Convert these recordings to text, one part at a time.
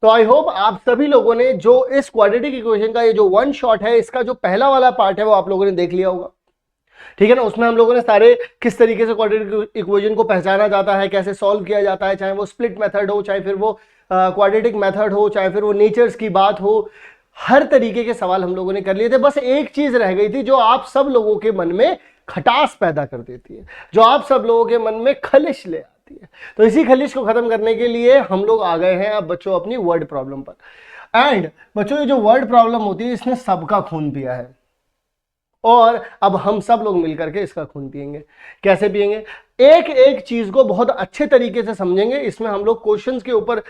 तो I hope आप सभी लोगों ने जो इस क्वाड्रेटिक इक्वेशन का ये जो वन शॉट है, इसका जो पहला वाला पार्ट है वो आप लोगों ने देख लिया होगा। ठीक है ना। उसमें हम लोगों ने सारे किस तरीके से क्वाड्रेटिक इक्वेशन को पहचाना जाता है, कैसे सॉल्व किया जाता है, चाहे वो स्प्लिट मेथड हो, चाहे फिर वो क्वाड्रेटिक मेथड हो, चाहे फिर वो नेचर्स की बात हो, हर तरीके के सवाल हम लोगों ने कर लिए थे। बस एक चीज रह गई थी जो आप सब लोगों के मन में खटास पैदा कर देती है, जो आप सब लोगों के मन में खलिश ले आती है। तो इसी खलिश को खत्म करने के लिए हम लोग आ गए हैं अब बच्चों अपनी वर्ड प्रॉब्लम पर। एंड बच्चों ये जो वर्ड प्रॉब्लम होती है इसने सबका खून पिया है, और अब हम सब लोग मिलकर के इसका खून पिएंगे। कैसे पिएंगे? एक एक चीज को बहुत अच्छे तरीके से समझेंगे। इसमें हम लोग क्वेश्चंस के ऊपर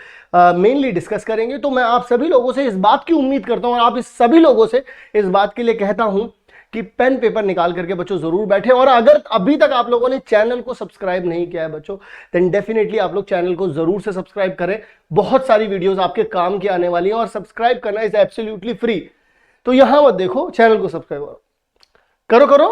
मेनली डिस्कस करेंगे। तो मैं आप सभी लोगों से इस बात की उम्मीद करता हूं, और आप इस सभी लोगों से इस बात के लिए कहता हूं कि पेन पेपर निकाल करके बच्चों जरूर बैठे। और अगर अभी तक आप लोगों ने चैनल को सब्सक्राइब नहीं किया है बच्चों, देन डेफिनेटली आप लोग चैनल को जरूर से सब्सक्राइब करें। बहुत सारी वीडियोस आपके काम की आने वाली हैं, और सब्सक्राइब करना इज एब्सोल्युटली फ्री। तो यहां मत देखो, चैनल को सब्सक्राइब करो करो।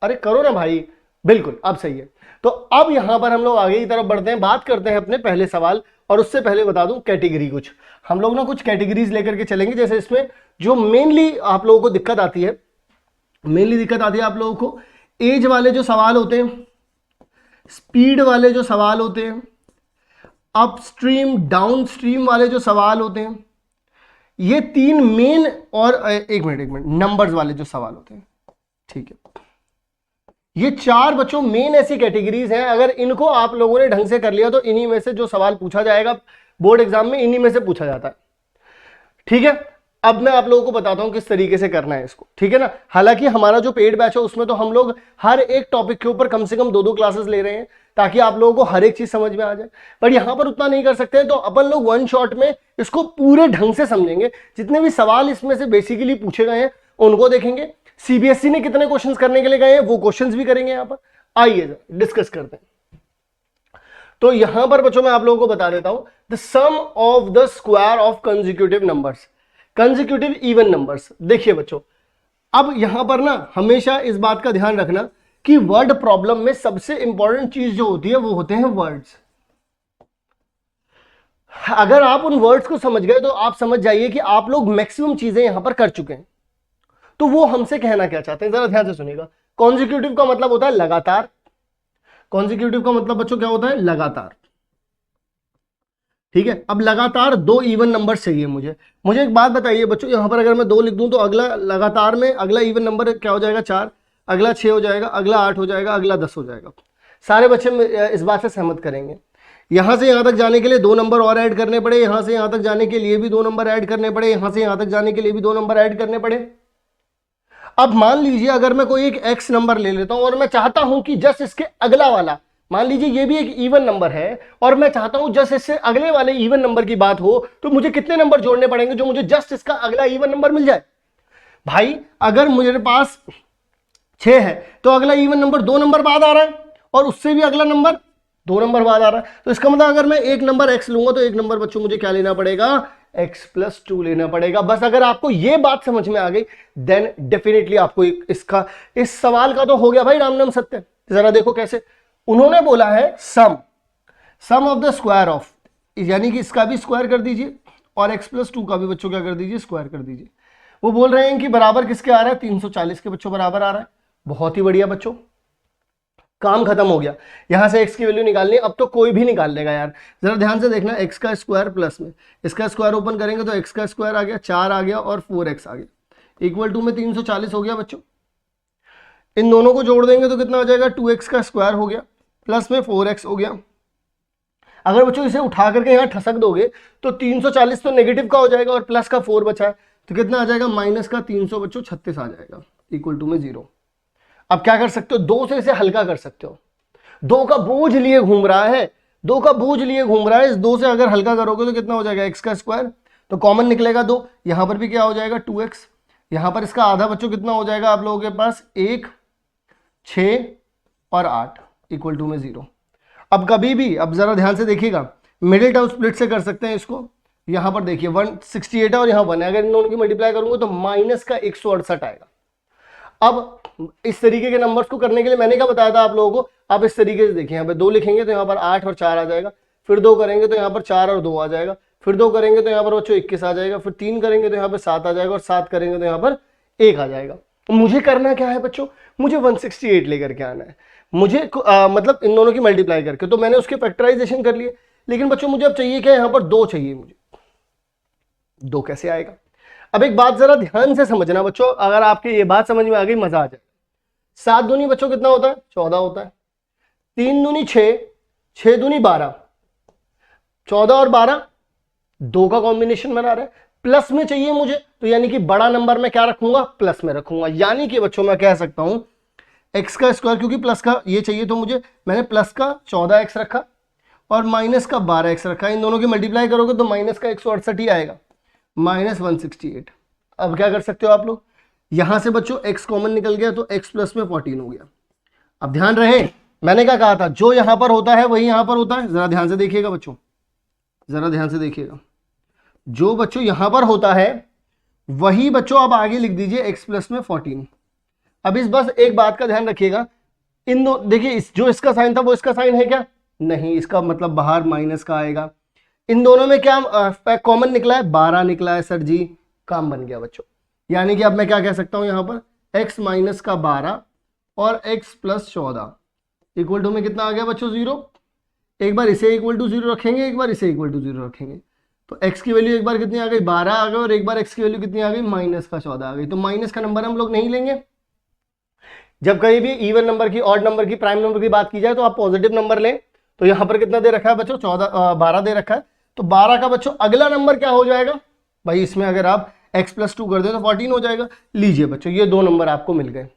अरे करो ना भाई, बिल्कुल अब सही है। तो अब यहां पर हम लोग आगे की तरफ बढ़ते हैं, बात करते हैं अपने पहले सवाल। और उससे पहले बता दूं कैटेगरी, कुछ हम लोग ना कुछ कैटेगरीज लेकर के चलेंगे। जैसे इसमें जो मेनली आप लोगों को दिक्कत आती है, आप लोगों को एज वाले जो सवाल होते हैं, स्पीड वाले जो सवाल होते हैं, अपस्ट्रीम डाउन स्ट्रीम वाले जो सवाल होते हैं, ये तीन मेन, और एक मिनट नंबर्स वाले जो सवाल होते हैं, ठीक है, ये चार बच्चों मेन ऐसी कैटेगरीज हैं। अगर इनको आप लोगों ने ढंग से कर लिया तो इन्हीं में से जो सवाल पूछा जाएगा बोर्ड एग्जाम में, इन्हीं में से पूछा जाता है। ठीक है। अब मैं आप लोगों को बताता हूं किस तरीके से करना है इसको, ठीक है ना। हालांकि हमारा जो पेड बैच है उसमें तो हम लोग हर एक टॉपिक के ऊपर कम से कम 2-2 क्लासेस ले रहे हैं, ताकि आप लोगों को हर एक चीज समझ में आ जाए। पर यहां पर उतना नहीं कर सकते हैं, तो अपन लोग वन शॉट में इसको पूरे ढंग से समझेंगे। जितने भी सवाल इसमें से बेसिकली पूछे गए हैं उनको देखेंगे। सीबीएसई ने कितने क्वेश्चंस करने के लिए गए हैं वो क्वेश्चंस भी करेंगे। यहां पर आइए डिस्कस करते हैं। तो यहां पर बच्चों मैं आप लोगों को बता देता हूं, the sum of the square of consecutive numbers, consecutive even numbers. देखिए बच्चों, अब यहां पर ना हमेशा इस बात का ध्यान रखना कि वर्ड प्रॉब्लम में सबसे इंपॉर्टेंट चीज जो होती है वो होते हैं वर्ड्स। अगर आप उन वर्ड्स को समझ गए तो आप समझ जाइए कि आप लोग मैक्सिमम चीजें यहां पर कर चुके हैं। तो वो हमसे कहना क्या चाहते हैं, जरा ध्यान से सुनिएगा। कॉन्जिक्यूटिव का मतलब होता है लगातार। कॉन्जिक्यूटिव का मतलब बच्चों क्या होता है? लगातार। ठीक है। अब लगातार 2 इवन नंबर चाहिए मुझे एक बात बताइए बच्चों, यहां पर अगर मैं 2 लिख दूं तो अगला लगातार में अगला इवन नंबर क्या हो जाएगा? 4, अगला 6 हो जाएगा, अगला 8 हो जाएगा, अगला 10 हो जाएगा। सारे बच्चे इस बात से सहमत करेंगे। यहां से यहां तक जाने के लिए 2 नंबर और ऐड करने पड़े, यहां से यहां तक जाने के लिए भी 2 नंबर ऐड करने पड़े, यहां से यहां तक जाने के लिए भी 2 नंबर ऐड करने पड़े। अब मान लीजिए अगर मैं कोई एक एक्स नंबर ले लेता हूं और मैं चाहता हूं कि जस्ट इसके अगला वाला, मान लीजिए ये भी एक इवन नंबर है और मैं चाहता हूं जस्ट इससे अगले वाले इवन नंबर की बात हो, तो मुझे कितने नंबर जोड़ने पड़ेंगे जो मुझे जस्ट इसका अगला इवन नंबर मिल जाए? भाई अगर मेरे पास 6 है तो अगला इवन नंबर 2 नंबर बाद आ रहा है, और उससे भी अगला नंबर 2 नंबर बाद आ रहा है। तो इसका मतलब अगर मैं एक नंबर एक्स लूंगा तो एक नंबर बच्चों मुझे क्या लेना पड़ेगा? x+2 लेना पड़ेगा। बस अगर आपको यह बात समझ में आ गई देन डेफिनेटली आपको इसका इस सवाल का तो हो गया भाई राम नाम सत्य। जरा देखो कैसे उन्होंने बोला है सम ऑफ द स्क्वायर ऑफ, यानी कि इसका भी स्क्वायर कर दीजिए और x+2 का भी बच्चों क्या कर दीजिए? स्क्वायर कर दीजिए। वो बोल रहे हैं कि बराबर किसके आ रहा है? 340 के बच्चों बराबर आ रहा है। बहुत ही बढ़िया बच्चों, काम खत्म हो गया। यहां से x की वैल्यू निकालनी है, अब तो कोई भी निकाल लेगा यार। जरा ध्यान से देखना, x का स्क्वायर प्लस में इसका स्क्वायर ओपन करेंगे तो x का स्क्वायर आ गया, 4 आ गया और 4x आ गया, इक्वल टू में 340 हो गया बच्चों। इन दोनों को जोड़ देंगे तो कितना हो जाएगा? 2x का स्क्वायर हो गया प्लस में 4x हो गया। अगर बच्चों इसे उठा करके यहां ठसक दोगे तो 340 तो नेगेटिव का हो जाएगा और प्लस का 4 बचा है, तो कितना आ जाएगा? माइनस का 300 बच्चों 36 आ जाएगा, इक्वल टू में 0। अब क्या कर सकते हो? 2 से इसे हल्का कर सकते हो। 2 का बोझ लिए घूम रहा है, 2 का बोझ लिए घूम रहा है। इस 2 से अगर हल्का करोगे तो कितना हो जाएगा? x का स्क्वायर, तो कॉमन निकलेगा 2। यहां पर भी क्या हो जाएगा? 2x। यहां पर इसका आधा बच्चों कितना हो जाएगा आप लोगों के पास? 1, 6 और 8, इक्वल टू में 0। अब कभी भी, अब जरा ध्यान से देखिएगा, मिडिल टर्म स्प्लिट से कर सकते हैं इसको। यहां पर देखिए 168 है और यहां 1 है, अगर इन दोनों की मल्टीप्लाई करूंगा तो माइनस का 168 आएगा। अब इस तरीके के नंबर्स को करने के लिए मैंने क्या बताया था आप लोगों को? आप इस तरीके से देखिए, यहाँ पे 2 लिखेंगे तो यहाँ पर 8 और 4 आ जाएगा, फिर 2 करेंगे तो यहाँ पर 4 और 2 आ जाएगा, फिर 2 करेंगे तो यहाँ पर बच्चों 21 आ जाएगा, फिर 3 करेंगे तो यहाँ पर 7 आ जाएगा, और 7 करेंगे तो यहाँ पर 1 आ जाएगा। तो मुझे करना क्या है बच्चों, मुझे 168 लेकर के आना है, मुझे मतलब इन दोनों की मल्टीप्लाई करके। तो मैंने उसके फैक्टराइजेशन कर लिए, लेकिन बच्चों मुझे अब चाहिए क्या, यहाँ पर 2 चाहिए मुझे। 2 कैसे आएगा? अब एक बात जरा ध्यान से समझना बच्चों, अगर आपके ये बात समझ में आ गई मजा आ जाएगा। 7 दूनी बच्चों कितना होता है, 14 होता है। 3 दूनी 6, 6 दूनी 12, 14 और 12 2 का कॉम्बिनेशन बना रहा है, प्लस में चाहिए मुझे, तो यानी कि बड़ा नंबर में क्या रखूंगा, प्लस में रखूंगा। यानी कि बच्चों मैं कह सकता हूं x का स्क्वायर, क्योंकि प्लस का ये चाहिए तो मुझे, मैंने प्लस का 14x रखा और माइनस का 12x रखा, इन दोनों की मल्टीप्लाई करोगे तो माइनस का 168 ही आएगा, माइनस 168। अब क्या कर सकते हो आप लोग, यहां से बच्चों x कॉमन निकल गया तो x प्लस में 14 हो गया। अब ध्यान रहे मैंने क्या कहा था, जो यहां पर होता है वही यहां पर होता है। जरा ध्यान से देखिएगा बच्चों, जरा ध्यान से देखिएगा, जो बच्चों यहां पर होता है वही बच्चों आप आगे लिख दीजिए x प्लस में 14। अब इस बस एक बात का ध्यान रखिएगा, इन दो देखिए जो इसका साइन था वो इसका साइन है क्या, नहीं, इसका मतलब बाहर माइनस का आएगा। इन दोनों में क्या कॉमन निकला है, 12 निकला है सर जी, काम बन गया बच्चों। यानी कि अब मैं क्या कह सकता हूं यहां पर, x माइनस का 12 और x प्लस 14 इक्वल टू में कितना आ गया बच्चों, 0। एक बार इसे इक्वल टू 0 रखेंगे, एक बार इसे इक्वल टू 0 रखेंगे, तो x की वैल्यू एक बार कितनी आ गई, 12 आ गई, और एक बार x की वैल्यू कितनी आ गई, माइनस का 14 आ गई। तो माइनस का नंबर हम लोग नहीं लेंगे। जब कहीं भी इवन नंबर की, ऑड नंबर की, प्राइम नंबर की बात की जाए तो आप पॉजिटिव नंबर लें। तो यहां पर कितना दे रखा है बच्चों, 12 दे रखा है, तो 12 का बच्चों अगला नंबर क्या हो जाएगा भाई, इसमें अगर आप x प्लस 2 कर दे तो 14 हो जाएगा। लीजिए बच्चों ये 2 नंबर आपको मिल गए,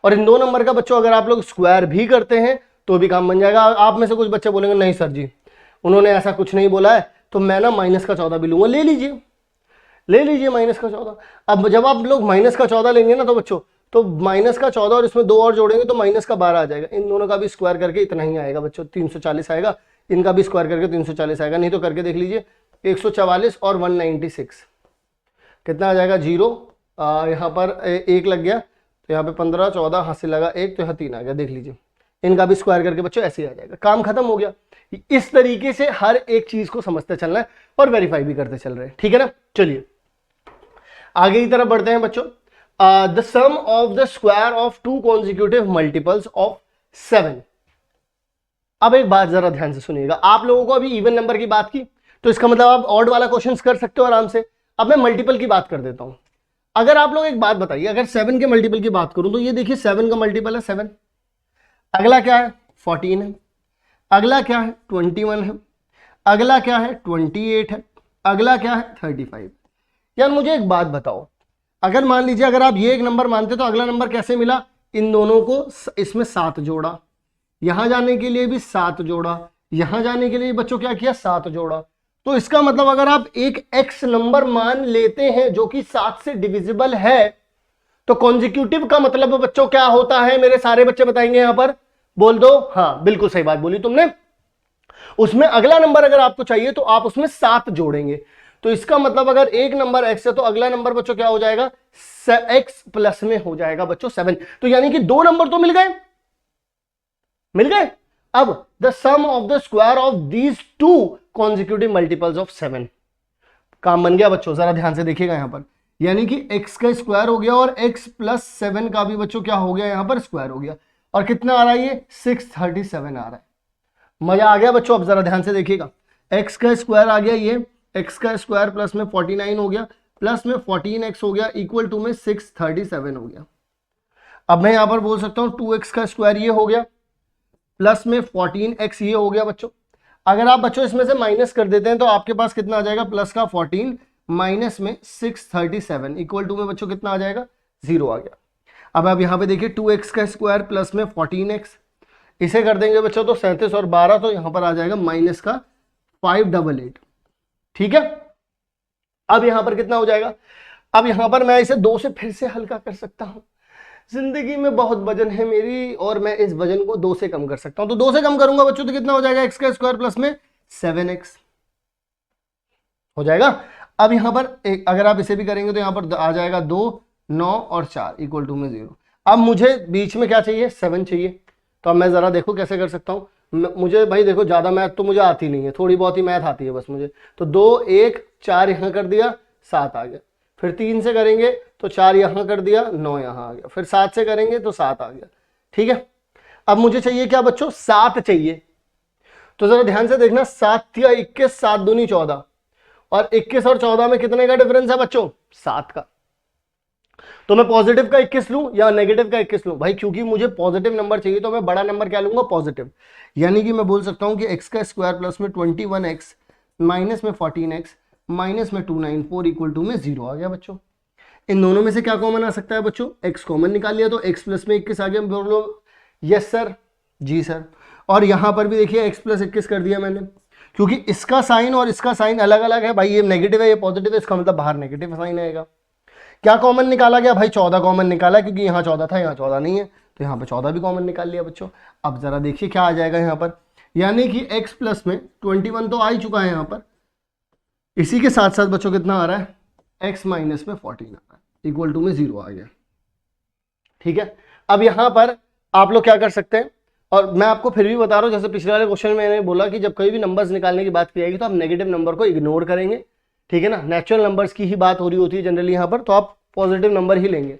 और इन 2 नंबर का बच्चों अगर आप लोग स्क्वायर भी करते हैं तो भी काम बन जाएगा। आप में से कुछ बच्चे बोलेंगे नहीं सर जी उन्होंने ऐसा कुछ नहीं बोला है, तो मैं ना माइनस का 14 भी लूंगा। ले लीजिए, ले लीजिए माइनस का 14। अब जब आप लोग माइनस का 14 लेंगे ना तो बच्चों, तो माइनस का 14 और इसमें 2 और जोड़ेंगे तो माइनस का 12 आ जाएगा। इन दोनों का भी स्क्वायर करके इतना ही आएगा बच्चों, 340 आएगा। इनका भी स्क्वायर करके 340 आएगा, नहीं तो करके देख लीजिए 144 और 196 कितना आ जाएगा, 0। यहाँ पर 1 लग गया तो यहाँ पे 15, 14 हाथ से लगा 1 तो यहाँ 3 आ गया। देख लीजिए इनका भी स्क्वायर करके बच्चों ऐसे ही आ जाएगा, काम खत्म हो गया। इस तरीके से हर एक चीज को समझते चलना है और वेरीफाई भी करते चल रहे हैं, ठीक है ना। चलिए आगे की तरफ बढ़ते हैं बच्चों। The sum of the square of 2 consecutive multiples of 7। अब एक बात जरा ध्यान से सुनिएगा, आप लोगों को अभी इवन नंबर की बात की तो इसका मतलब आप ऑड वाला क्वेश्चन कर सकते हो आराम से। अब मैं मल्टीपल की बात कर देता हूं। अगर आप लोग एक बात बताइए, अगर 7 के मल्टीपल की बात करूं तो ये देखिए 7 का मल्टीपल है 7, अगला क्या है 14 है, अगला क्या है 21 है, अगला क्या है 28 है, अगला क्या है 35। यार मुझे एक बात बताओ, अगर मान लीजिए अगर आप ये एक नंबर मानते तो अगला नंबर कैसे मिला, इन दोनों को इसमें 7 जोड़ा, यहां जाने के लिए भी 7 जोड़ा, यहां जाने के लिए बच्चों क्या किया 7 जोड़ा। तो इसका मतलब अगर आप एक x नंबर मान लेते हैं जो कि 7 से डिविजिबल है, तो कॉन्जिक्यूटिव का मतलब बच्चों क्या होता है, मेरे सारे बच्चे बताएंगे यहां पर, बोल दो। हाँ बिल्कुल सही बात बोली तुमने, उसमें अगला नंबर अगर आपको चाहिए तो आप उसमें 7 जोड़ेंगे। तो इसका मतलब अगर एक नंबर x है तो अगला नंबर बच्चों क्या हो जाएगा, x प्लस में हो जाएगा बच्चों 7। तो यानी कि 2 नंबर तो मिल गए, मिल गए। अब the sum of the square of these 2 consecutive multiples of 7, काम बन गया बच्चों। जरा ध्यान से देखिएगा यहां पर, यानी कि x का स्क्वायर हो गया और x प्लस 7 का भी बच्चों क्या हो गया यहां पर स्क्वायर हो गया, और कितना आ रहा है ये 637 आ रहा है। मजा आ गया बच्चों। अब जरा ध्यान से देखिएगा, x का स्क्वायर आ गया, ये x का स्क्वायर प्लस में 49 हो गया, प्लस में 14x हो गया, इक्वल टू में 637 हो गया। अब मैं यहां पर बोल सकता हूं 2x का स्क्वायर ये हो गया, प्लस में 14x ये हो गया बच्चों। अगर आप बच्चों इसमें से माइनस कर देते हैं तो आपके पास कितना आ जाएगा, प्लस का 14 माइनस में 637 इक्वल टू में बच्चों कितना आ जाएगा, 0 आ गया। अब आप यहां पे देखिए 2x का स्क्वायर प्लस में 14x, इसे कर देंगे बच्चों तो 37 और 12, तो यहां पर आ जाएगा माइनस का 588, ठीक है। अब यहां पर कितना हो जाएगा, अब यहां पर मैं इसे 2 से फिर से हल्का कर सकता हूं। जिंदगी में बहुत वजन है मेरी और मैं इस वजन को 2 से कम कर सकता हूं, तो 2 से कम करूंगा बच्चों तो कितना हो जाएगा, x का स्क्वायर प्लस में 7x हो जाएगा। अब यहां पर अगर आप इसे भी करेंगे तो यहां पर आ जाएगा 2, 9 और 4 इक्वल टू में 0। अब मुझे बीच में क्या चाहिए, 7 चाहिए। तो अब मैं जरा देखो कैसे कर सकता हूं, मुझे भाई देखो ज़्यादा मैथ तो मुझे आती नहीं है, थोड़ी बहुत ही मैथ आती है बस मुझे। तो 2 1 4 यहाँ कर दिया 7 आ गया, फिर 3 से करेंगे तो 4 यहाँ कर दिया 9 यहाँ आ गया, फिर 7 से करेंगे तो 7 आ गया। ठीक है, अब मुझे चाहिए क्या बच्चों, 7 चाहिए। तो जरा ध्यान से देखना, 7 या 21, 7 दूनी 14, और 21 और 14 में कितने का डिफरेंस है बच्चों, 7 का। तो मैं पॉजिटिव का 21 लूं या नेगेटिव का 21 लूं भाई, क्योंकि मुझे पॉजिटिव नंबर चाहिए तो मैं बड़ा नंबर क्या लूंगा, पॉजिटिव। यानी कि मैं बोल सकता हूं कि एक्स का स्क्वायर प्लस में 21x माइनस में 14x माइनस में 294 इक्वल टू में 0 आ गया बच्चों। इन दोनों में से क्या कॉमन आ सकता है बच्चों, x कॉमन निकाल लिया तो x प्लस में 21 आ गया। बोलो यस सर, जी सर। और यहां पर भी देखिए x प्लस 21 कर दिया मैंने, क्योंकि इसका साइन और इसका साइन अलग अलग है भाई, ये नेगेटिव है ये पॉजिटिव है, इसका मतलब बाहर नेगेटिव साइन आएगा। क्या कॉमन निकाला गया भाई, 14 कॉमन निकाला, क्योंकि यहाँ 14 था यहाँ 14 नहीं है, तो यहाँ पे 14 भी कॉमन निकाल लिया बच्चों। अब जरा देखिए क्या आ जाएगा यहाँ पर, यानी कि x प्लस में 21 तो आ ही चुका है यहाँ पर, इसी के साथ साथ बच्चों कितना आ रहा है, x माइनस में 14 आ रहा है इक्वल टू में 0 आ गया। ठीक है, अब यहाँ पर आप लोग क्या कर सकते हैं, और मैं आपको फिर भी बता रहा हूँ, जैसे पिछले वाले क्वेश्चन में मैंने बोला कि जब कभी भी नंबर्स निकालने की बात की जाएगी तो आप नेगेटिव नंबर को इग्नोर करेंगे। ठीक है ना, नेचुरल नंबर्स की ही बात हो रही होती है जनरली यहाँ पर, तो आप पॉजिटिव नंबर ही लेंगे।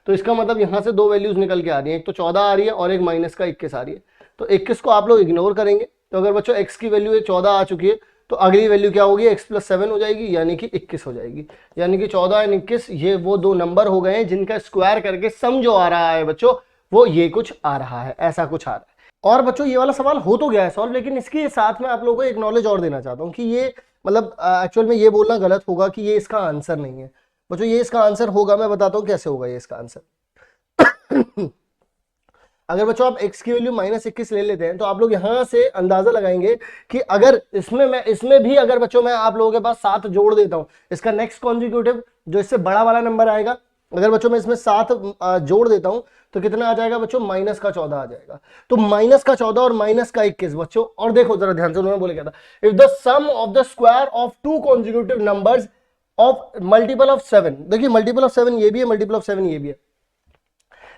तो इसका मतलब यहाँ से 2 वैल्यूज निकल के आ रही है, एक तो 14 आ रही है और एक माइनस का 21 आ रही है। तो 21 को आप लोग इग्नोर करेंगे। तो अगर बच्चों x की वैल्यू 14 आ चुकी है तो अगली वैल्यू क्या होगी, x प्लस 7 हो जाएगी, यानी कि 21 हो जाएगी। यानी कि 14 और 21 ये वो 2 नंबर हो गए हैं जिनका स्क्वायर करके सम जो आ रहा है बच्चों वो ये कुछ आ रहा है, ऐसा कुछ आ रहा है। और बच्चों ये वाला सवाल हो तो गया है सॉल्व, लेकिन इसके साथ में आप लोगों को एक नॉलेज और देना चाहता हूँ कि ये मतलब एक्चुअल में ये बोलना गलत होगा कि ये इसका आंसर नहीं है बच्चों, ये इसका आंसर होगा। मैं बताता हूँ कैसे होगा ये इसका आंसर। अगर बच्चों आप x की वैल्यू -21 ले लेते हैं तो आप लोग यहां से अंदाजा लगाएंगे कि अगर इसमें भी अगर बच्चों मैं आप लोगों के पास 7 जोड़ देता हूं, इसका नेक्स्ट कॉन्जिक्यूटिव जो इससे बड़ा वाला नंबर आएगा, अगर बच्चों मैं इसमें 7 जोड़ देता हूं तो कितना आ जाएगा बच्चों, माइनस का 14 आ जाएगा। तो माइनस का 14 और माइनस का 21 बच्चों, और देखो जरा ध्यान से, उन्होंने बोले क्या था, if the sum of the square of 2 consecutive numbers of multiple of 7, देखिए मल्टीपल ऑफ 7 ये भी है, मल्टीपल ऑफ 7 ये भी है।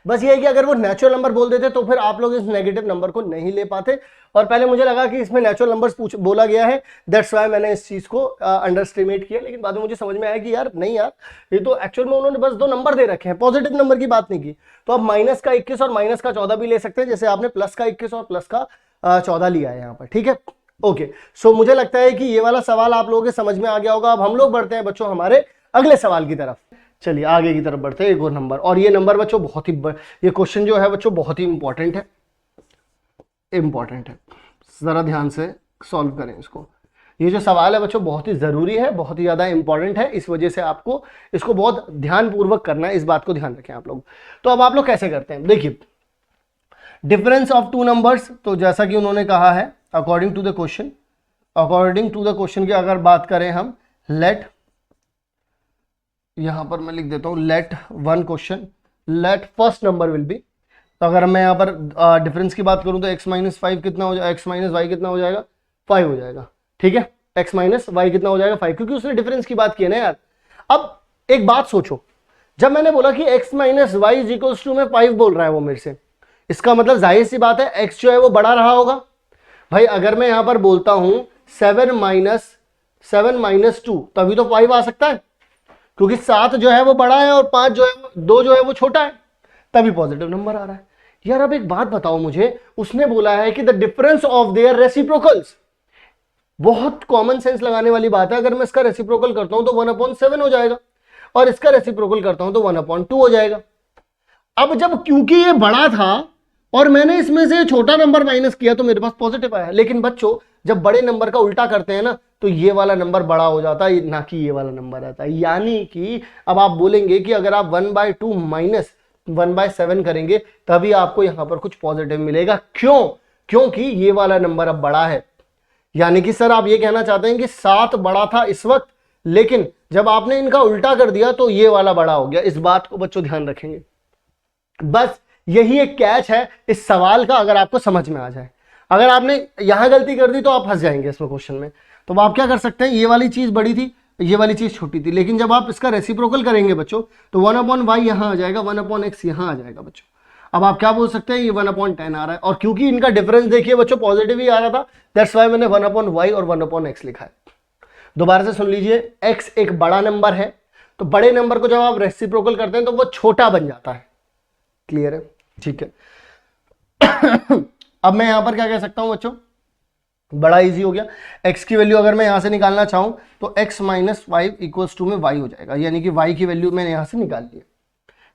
बस ये है कि अगर वो नेचुरल नंबर बोल देते तो फिर आप लोग इस नेगेटिव नंबर को नहीं ले पाते, और पहले मुझे लगा कि इसमें नेचुरल नंबर्स बोला गया है, दैट्स व्हाई मैंने इस चीज को अंडर एस्टिमेट किया। लेकिन बाद में मुझे समझ में आया कि यार नहीं यार, ये तो एक्चुअल में उन्होंने बस 2 नंबर दे रखे हैं, पॉजिटिव नंबर की बात नहीं की। तो आप माइनस का 21 और माइनस का 14 भी ले सकते हैं, जैसे आपने प्लस का 21 और प्लस का 14 लिया है यहाँ पर। ठीक है, ओके। सो मुझे लगता है कि ये वाला सवाल आप लोगों के समझ में आ गया होगा। अब हम लोग बढ़ते हैं बच्चों हमारे अगले सवाल की तरफ। चलिए आगे की तरफ बढ़ते हैं, एक और नंबर, और ये नंबर बच्चों बहुत ही ये क्वेश्चन जो है बच्चों बहुत ही इंपॉर्टेंट है, जरा ध्यान से सॉल्व करें इसको। ये जो सवाल है बच्चों बहुत ही जरूरी है, बहुत ही ज्यादा इंपॉर्टेंट है, इस वजह से आपको इसको बहुत ध्यान पूर्वक करना है, इस बात को ध्यान रखें आप लोग। तो अब आप लोग कैसे करते हैं, देखिए डिफरेंस ऑफ 2 नंबर्स, तो जैसा कि उन्होंने कहा है अकॉर्डिंग टू द क्वेश्चन की अगर बात करें हम, लेट, यहां पर मैं लिख देता हूं let one question, let first number will be. तो अगर मैं यहां पर डिफरेंस की बात करूं तो x माइनस 5 कितना हो जाएगा, x माइनस वाई कितना हो जाएगा, 5 हो जाएगा। ठीक है, x माइनस वाई कितना हो जाएगा, 5, क्योंकि उसने डिफरेंस की बात की है ना यार। अब एक बात सोचो, जब मैंने बोला कि x minus y is equals to में 5 बोल रहा है वो मेरे से, इसका मतलब जाहिर सी बात है x जो है वो बड़ा रहा होगा। भाई अगर मैं यहां पर बोलता हूं 7 माइनस 2 तभी तो 5 आ सकता है, क्योंकि 7 जो है वो बड़ा है और 5 जो है 2 जो है वो छोटा है, तभी पॉजिटिव नंबर आ रहा है। यार अब एक बात बताओ मुझे, उसने बोला है कि the difference of their reciprocals, बहुत कॉमन सेंस लगाने वाली बात है, अगर मैं इसका रेसिप्रोकल करता हूं तो 1/7 हो जाएगा, और इसका रेसिप्रोकल करता हूं तो 1/2 हो जाएगा। अब जब क्योंकि ये बड़ा था और मैंने इसमें से छोटा नंबर माइनस किया तो मेरे पास पॉजिटिव आया। लेकिन बच्चों जब बड़े नंबर का उल्टा करते हैं ना तो ये वाला नंबर बड़ा हो जाता है, ना कि ये वाला नंबर आता है। यानी कि अब आप बोलेंगे कि अगर आप 1/2 माइनस 1/7 करेंगे तभी आपको यहां पर कुछ पॉजिटिव मिलेगा। क्यों? क्योंकि ये वाला नंबर अब बड़ा है। यानी कि सर आप ये कहना चाहते हैं कि 7 बड़ा था इस वक्त, लेकिन जब आपने इनका उल्टा कर दिया तो ये वाला बड़ा हो गया। इस बात को बच्चों ध्यान रखेंगे, बस यही एक कैच है इस सवाल का, अगर आपको समझ में आ जाए। अगर आपने यहां गलती कर दी तो आप फंस जाएंगे इसमें क्वेश्चन में। तो आप क्या कर सकते हैं, ये वाली चीज बड़ी थी, ये वाली चीज छोटी थी, लेकिन जब आप इसका रेसिप्रोकल करेंगे बच्चों तो 1/y यहां आ जाएगा, 1/x यहां आ जाएगा बच्चों। अब आप क्या बोल सकते हैं, ये 1/10 आ रहा है, और क्योंकि इनका डिफरेंस देखिए बच्चों पॉजिटिव ही आ रहा था, दैट्स वाई मैंने 1/y और 1/x लिखा है। दोबारा से सुन लीजिए, x एक बड़ा नंबर है, तो बड़े नंबर को जब आप रेसिप्रोकल करते हैं तो वो छोटा बन जाता है। क्लियर है? ठीक है। अब मैं यहां पर क्या कह सकता हूं बच्चों, बड़ा इजी हो गया। x की वैल्यू अगर मैं यहां से निकालना चाहूं तो x माइनस 5 इक्वल्स टू में y हो जाएगा, यानी कि y की वैल्यू मैंने यहां से निकाल ली है।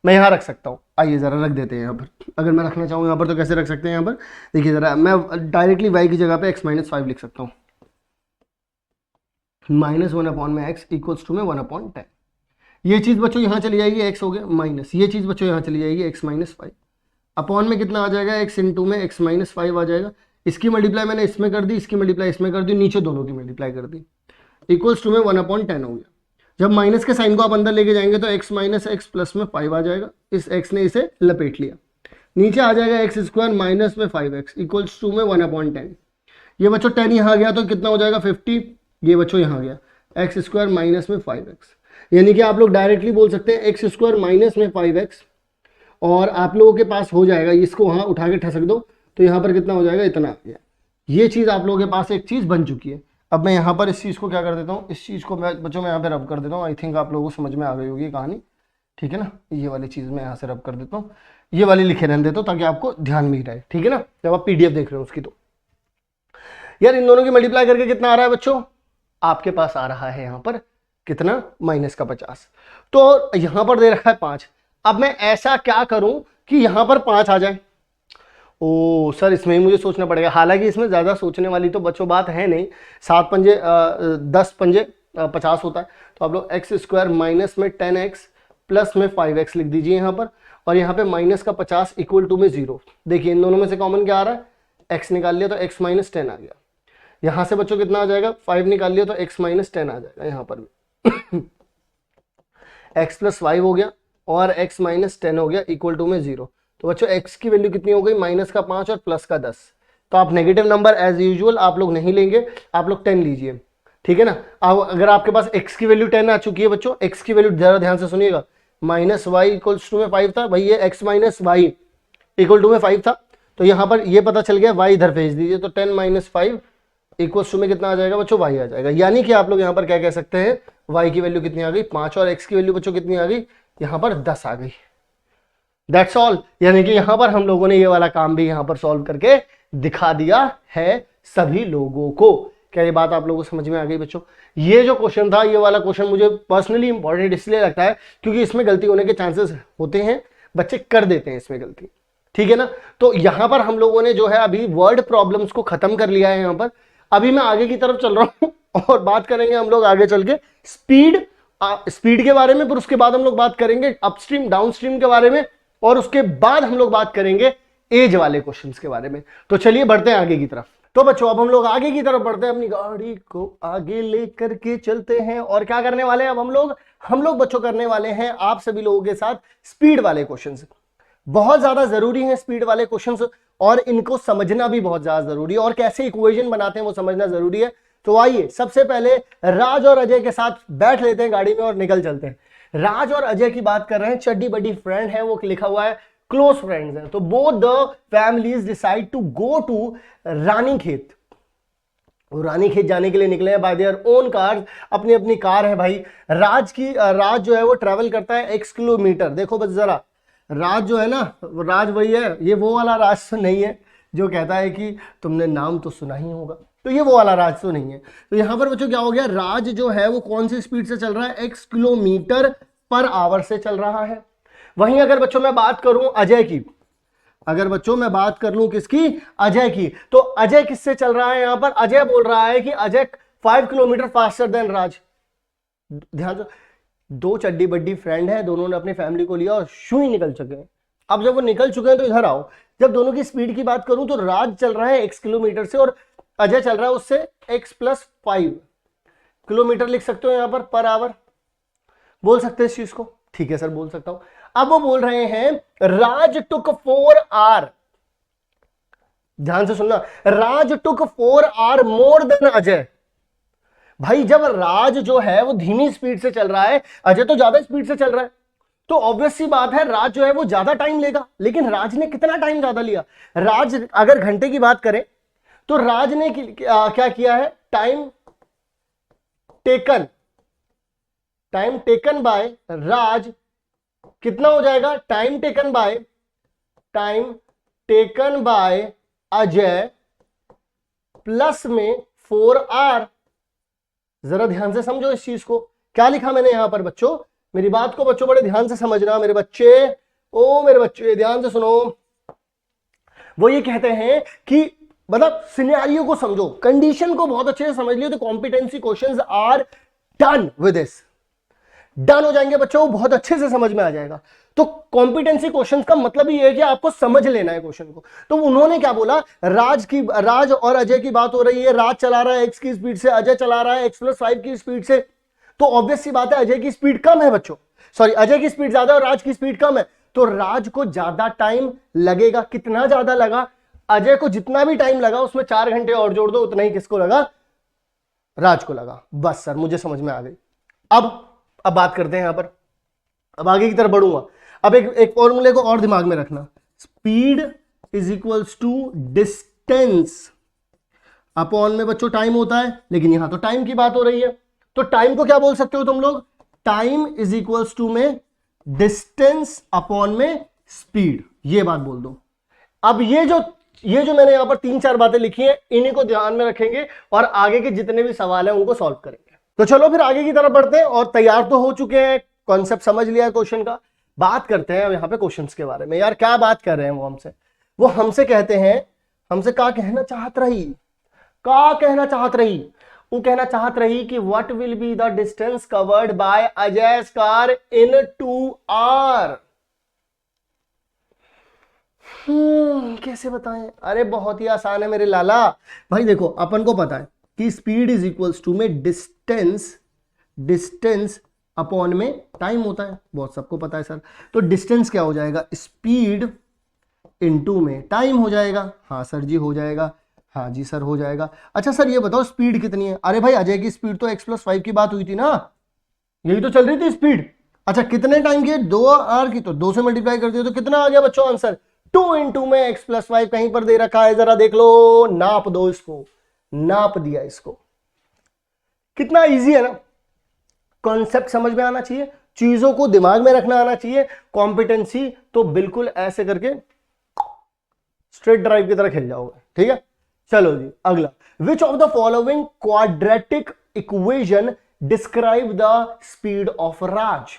मैं यहां रख सकता हूं, आइए जरा रख देते हैं यहां पर। अगर मैं रखना चाहूं यहां पर तो कैसे रख सकते हैं, यहां पर देखिए जरा, मैं डायरेक्टली y की जगह पे x माइनस 5 लिख सकता हूं, माइनस 1/x इक्वल्स टू में 1/10। ये चीज बच्चों यहां चली जाएगी, x हो गया माइनस, ये चीज बच्चों यहां चली जाएगी x माइनस 5, अपॉन में कितना आ जाएगा, x इंटू में x माइनस 5 आ जाएगा। इसकी मल्टीप्लाई मैंने इसमें कर दी, इसकी मल्टीप्लाई इसमें कर दी, नीचे दोनों की मल्टीप्लाई कर दी, इक्वल्स टू में 1/10 हो गया। जब माइनस के साइन को आप अंदर लेके जाएंगे तो x माइनस एक्स प्लस में 5 आ जाएगा, इस x ने इसे लपेट लिया, नीचे आ जाएगा एक्स स्क्वायर माइनस में 5x इक्वल्स टू में 1/10। ये बच्चों 10 यहाँ गया तो कितना हो जाएगा 50, ये बच्चों यहाँ गया एक्स स्क्वायर माइनस में 5x, यानी कि आप लोग डायरेक्टली बोल सकते हैं एक्स स्क्वायर माइनस में 5x, और आप लोगों के पास हो जाएगा, इसको वहां उठा के ठसक दो तो यहाँ पर कितना हो जाएगा, इतना आ गया। ये चीज़ आप लोगों के पास एक चीज़ बन चुकी है। अब मैं यहाँ पर इस चीज़ को क्या कर देता हूँ, इस चीज़ को मैं बच्चों में यहाँ पे रब कर देता हूँ। आई थिंक आप लोगों को समझ में आ गई होगी कहानी, ठीक है ना। ये वाली चीज़ मैं यहाँ से रब कर देता हूँ, ये वाली लिखे रहने देता हूँ ताकि आपको ध्यान में ही रहे, ठीक है ना, जब आप PDF देख रहे हो उसकी। तो यार इन दोनों की मल्टीप्लाई करके कितना आ रहा है बच्चों, आपके पास आ रहा है यहाँ पर कितना, माइनस का 50, तो यहाँ पर दे रखा है 5। अब मैं ऐसा क्या करूं कि यहां पर 5 आ जाए, ओ सर इसमें ही मुझे सोचना पड़ेगा, हालांकि इसमें ज़्यादा सोचने वाली तो बच्चों बात है नहीं, 7 पंजे 10 पंजे 50 होता है, तो आप लोग एक्स स्क्वायर माइनस में 10x प्लस में 5x लिख दीजिए यहाँ पर, और यहाँ पे माइनस का 50 इक्वल टू में 0। देखिए इन दोनों में से कॉमन क्या आ रहा है, x निकाल लिया तो x माइनस 10 आ गया, यहाँ से बच्चों कितना आ जाएगा, 5 निकाल लिया तो x माइनस 10 आ जाएगा, यहाँ पर भी x प्लस 5 हो गया और x माइनस 10 हो गया इक्वल टू में 0। तो बच्चों x की वैल्यू कितनी हो गई, माइनस का 5 और प्लस का 10। तो आप नेगेटिव नंबर एज यूजुअल आप लोग नहीं लेंगे, आप लोग 10 लीजिए, ठीक है ना। अब अगर आपके पास x की वैल्यू 10 आ चुकी है बच्चों, x की वैल्यू जरा ध्यान से सुनिएगा, माइनस वाई इक्वल्स टू में 5 था भाई, ये x minus y equal to में 5 था, तो यहाँ पर ये पता चल गया, y इधर भेज दीजिए, तो 10 माइनस 5 इक्वल्स टू में कितना आ जाएगा बच्चों, y आ जाएगा। यानी कि आप लोग यहाँ पर क्या कह सकते हैं, y की वैल्यू कितनी आ गई 5, और x की वैल्यू बच्चों कितनी आ गई, यहाँ पर 10 आ गई। दैट्स ऑल, यानी कि यहां पर हम लोगों ने ये वाला काम भी यहां पर सॉल्व करके दिखा दिया है सभी लोगों को। क्या ये बात आप लोगों को समझ में आ गई बच्चों? ये जो क्वेश्चन था, ये वाला क्वेश्चन मुझे पर्सनली इंपॉर्टेंट इसलिए लगता है क्योंकि इसमें गलती होने के चांसेस होते हैं, बच्चे कर देते हैं इसमें गलती, ठीक है ना। तो यहां पर हम लोगों ने जो है अभी वर्ड प्रॉब्लम्स को खत्म कर लिया है यहां पर। अभी मैं आगे की तरफ चल रहा हूं और बात करेंगे हम लोग आगे चल के स्पीड के बारे में, पर उसके बाद हम लोग बात करेंगे अपस्ट्रीम डाउनस्ट्रीम के बारे में, और उसके बाद हम लोग बात करेंगे एज वाले क्वेश्चंस के बारे में। तो चलिए बढ़ते हैं आगे की तरफ। तो बच्चों अब हम लोग आगे की तरफ बढ़ते हैं, अपनी गाड़ी को आगे लेकर के चलते हैं, और क्या करने वाले हैं अब हम लोग बच्चों करने वाले हैं आप सभी लोगों के साथ स्पीड वाले क्वेश्चंस। बहुत ज्यादा जरूरी है स्पीड वाले क्वेश्चंस, और इनको समझना भी बहुत ज्यादा जरूरी है, और कैसे इक्वेशन बनाते हैं वो समझना जरूरी है। तो आइए सबसे पहले राज और अजय के साथ बैठ लेते हैं गाड़ी में और निकल चलते हैं। राज और अजय की बात कर रहे हैं, चड्डी बड्डी फ्रेंड है, वो लिखा हुआ है क्लोज फ्रेंड्स हैं। तो both the families decide to go to Ranikhet. वो रानीखेत जाने के लिए निकले हैं बाय देयर ओन कार, अपनी अपनी कार है भाई। राज जो है वो ट्रेवल करता है x किलोमीटर। देखो बस जरा, राज जो है ना, राज वही है, ये वो वाला राज तो नहीं है जो कहता है कि तुमने नाम तो सुना ही होगा, तो ये वो वाला राज तो नहीं है। तो यहां पर बच्चों क्या हो गया, राज जो है वो कौन सी स्पीड से चल रहा है, x किलोमीटर पर आवर से चल रहा है। वहीं अगर बच्चों मैं बात करूं अजय की, अगर बच्चों मैं बात कर लूं किसकी, अजय की, तो अजय किससे चल रहा है, यहां पर अजय बोल रहा है कि अजय 5 किलोमीटर फास्टर देन राज। ध्यान दो, दो चड्डी बड्डी फ्रेंड है, दोनों ने अपनी फैमिली को लिया और शू ही निकल चुके हैं। अब जब वो निकल चुके हैं तो इधर आओ, जब दोनों की स्पीड की बात करूं तो राज चल रहा है x किलोमीटर से और अजय चल रहा है उससे x प्लस 5 किलोमीटर। लिख सकते हो यहां पर आवर, बोल सकते हैं इस चीज को, ठीक है सर बोल सकता हूं। अब वो बोल रहे हैं राज टुक 4 आवर, ध्यान से सुनना, राज टुक 4 आवर मोर देन अजय। भाई जब राज जो है वो धीमी स्पीड से चल रहा है, अजय तो ज्यादा स्पीड से चल रहा है, तो ऑब्वियस सी बात है राज जो है वो ज्यादा टाइम लेगा, लेकिन राज ने कितना टाइम ज्यादा लिया? राज अगर घंटे की बात करें तो राज ने क्या किया है? टाइम टेकन बाय राज कितना हो जाएगा? Time taken by Ajay plus में 4R। जरा ध्यान से समझो इस चीज को, क्या लिखा मैंने यहां पर बच्चों? मेरी बात को बच्चों बड़े ध्यान से समझना मेरे बच्चे, मेरे बच्चे ध्यान से सुनो। वो ये कहते हैं कि मतलब सिनेरियो को समझो, कंडीशन को बहुत अच्छे से समझ लियो तो competency questions are done with this, done हो जाएंगे बच्चों, बहुत अच्छे से समझ में आ जाएगा। तो कॉम्पिटेंसी क्वेश्चंस का मतलब ये है कि आपको समझ लेना है क्वेश्चन को। तो उन्होंने क्या बोला? राज और अजय की बात हो रही है, राज चला रहा है x की स्पीड से, अजय चला रहा है x+5 की स्पीड से। तो ऑब्वियस सी बात है अजय की स्पीड कम है बच्चों, सॉरी अजय की स्पीड ज्यादा और राज की स्पीड कम है, तो राज को ज्यादा टाइम लगेगा। कितना ज्यादा लगा? अजय को जितना भी टाइम लगा उसमें 4 घंटे और जोड़ दो, उतना ही किसको लगा? राज को लगा। बस सर मुझे समझ में आ गई। अब बात करते हैं यहां पर, अब आगे की तरफ बढ़ूंगा। अब एक फॉर्मूले को और दिमाग में रखना, speed is equals to distance upon में बच्चों टाइम होता है, लेकिन यहां तो टाइम की बात हो रही है, तो टाइम को क्या बोल सकते हो तुम लोग? टाइम इज इक्वल्स टू में डिस्टेंस अपॉन में स्पीड, ये बात बोल दो। अब ये जो मैंने यहां पर 3-4 बातें लिखी हैं, इन्हीं को ध्यान में रखेंगे और आगे के जितने भी सवाल हैं उनको सॉल्व करेंगे। तो चलो फिर आगे की तरफ बढ़ते हैं, और तैयार तो हो चुके हैं, कॉन्सेप्ट समझ लिया है क्वेश्चन का। बात करते हैं यहाँ पे क्वेश्चंस के बारे में। यार क्या बात कर रहे हैं वो हमसे कहते हैं, हमसे क्या कहना चाहत रही? वो कहना चाहत रही कि what will be the distance covered by Ajay car in 2 hour. कैसे बताएं? अरे बहुत ही आसान है मेरे लाला। भाई देखो अपन को पता है कि स्पीड इज इक्वल्स टू में डिस्टेंस अपॉन में टाइम होता है, बहुत सबको पता है सर। तो डिस्टेंस क्या हो जाएगा? स्पीड इनटू में टाइम हो जाएगा। हाँ सर जी हो जाएगा, हाँ जी सर हो जाएगा। अच्छा सर ये बताओ स्पीड कितनी है? अरे भाई अजय की स्पीड तो x+5 की बात हुई थी ना, यही तो चल रही थी स्पीड। अच्छा कितने टाइम की है? 2 आवर की, तो 2 से मल्टीप्लाई कर दिया तो कितना आ गया बच्चों आंसर? 2 इंटू में x+5 कहीं पर दे रखा है, जरा देख लो, नाप दो इसको। नाप दिया इसको। कितना इजी है ना, कॉन्सेप्ट समझ में आना चाहिए, चीजों को दिमाग में रखना आना चाहिए। कॉम्पिटेंसी तो बिल्कुल ऐसे करके स्ट्रेट ड्राइव की तरह खेल जाओगे, ठीक है। चलो जी अगला, which of the following quadratic equation describe the speed of Raj?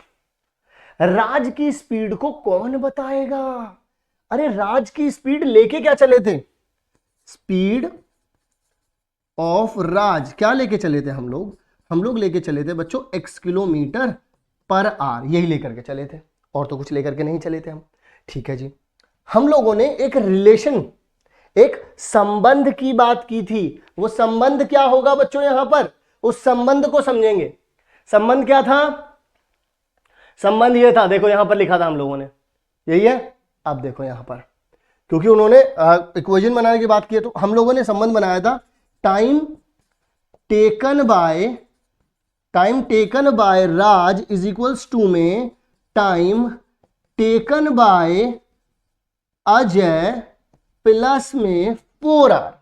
Raj की स्पीड को कौन बताएगा? अरे राज की स्पीड लेके क्या चले थे? स्पीड ऑफ राज क्या लेके चले थे हम लोग लेके चले थे बच्चों x किलोमीटर पर आवर, यही लेकर के चले थे, और तो कुछ लेकर के नहीं चले थे हम। ठीक है जी, हम लोगों ने एक रिलेशन, एक संबंध की बात की थी। वो संबंध क्या होगा बच्चों? यहां पर उस संबंध को समझेंगे। संबंध क्या था? संबंध ये था, देखो यहां पर लिखा था हम लोगों ने, यही है। अब देखो यहां पर, क्योंकि उन्होंने इक्वेशन बनाने की बात की है, तो हम लोगों ने संबंध बनाया था time taken by Raj is equals to में time taken by Ajay plus में 4 आवर।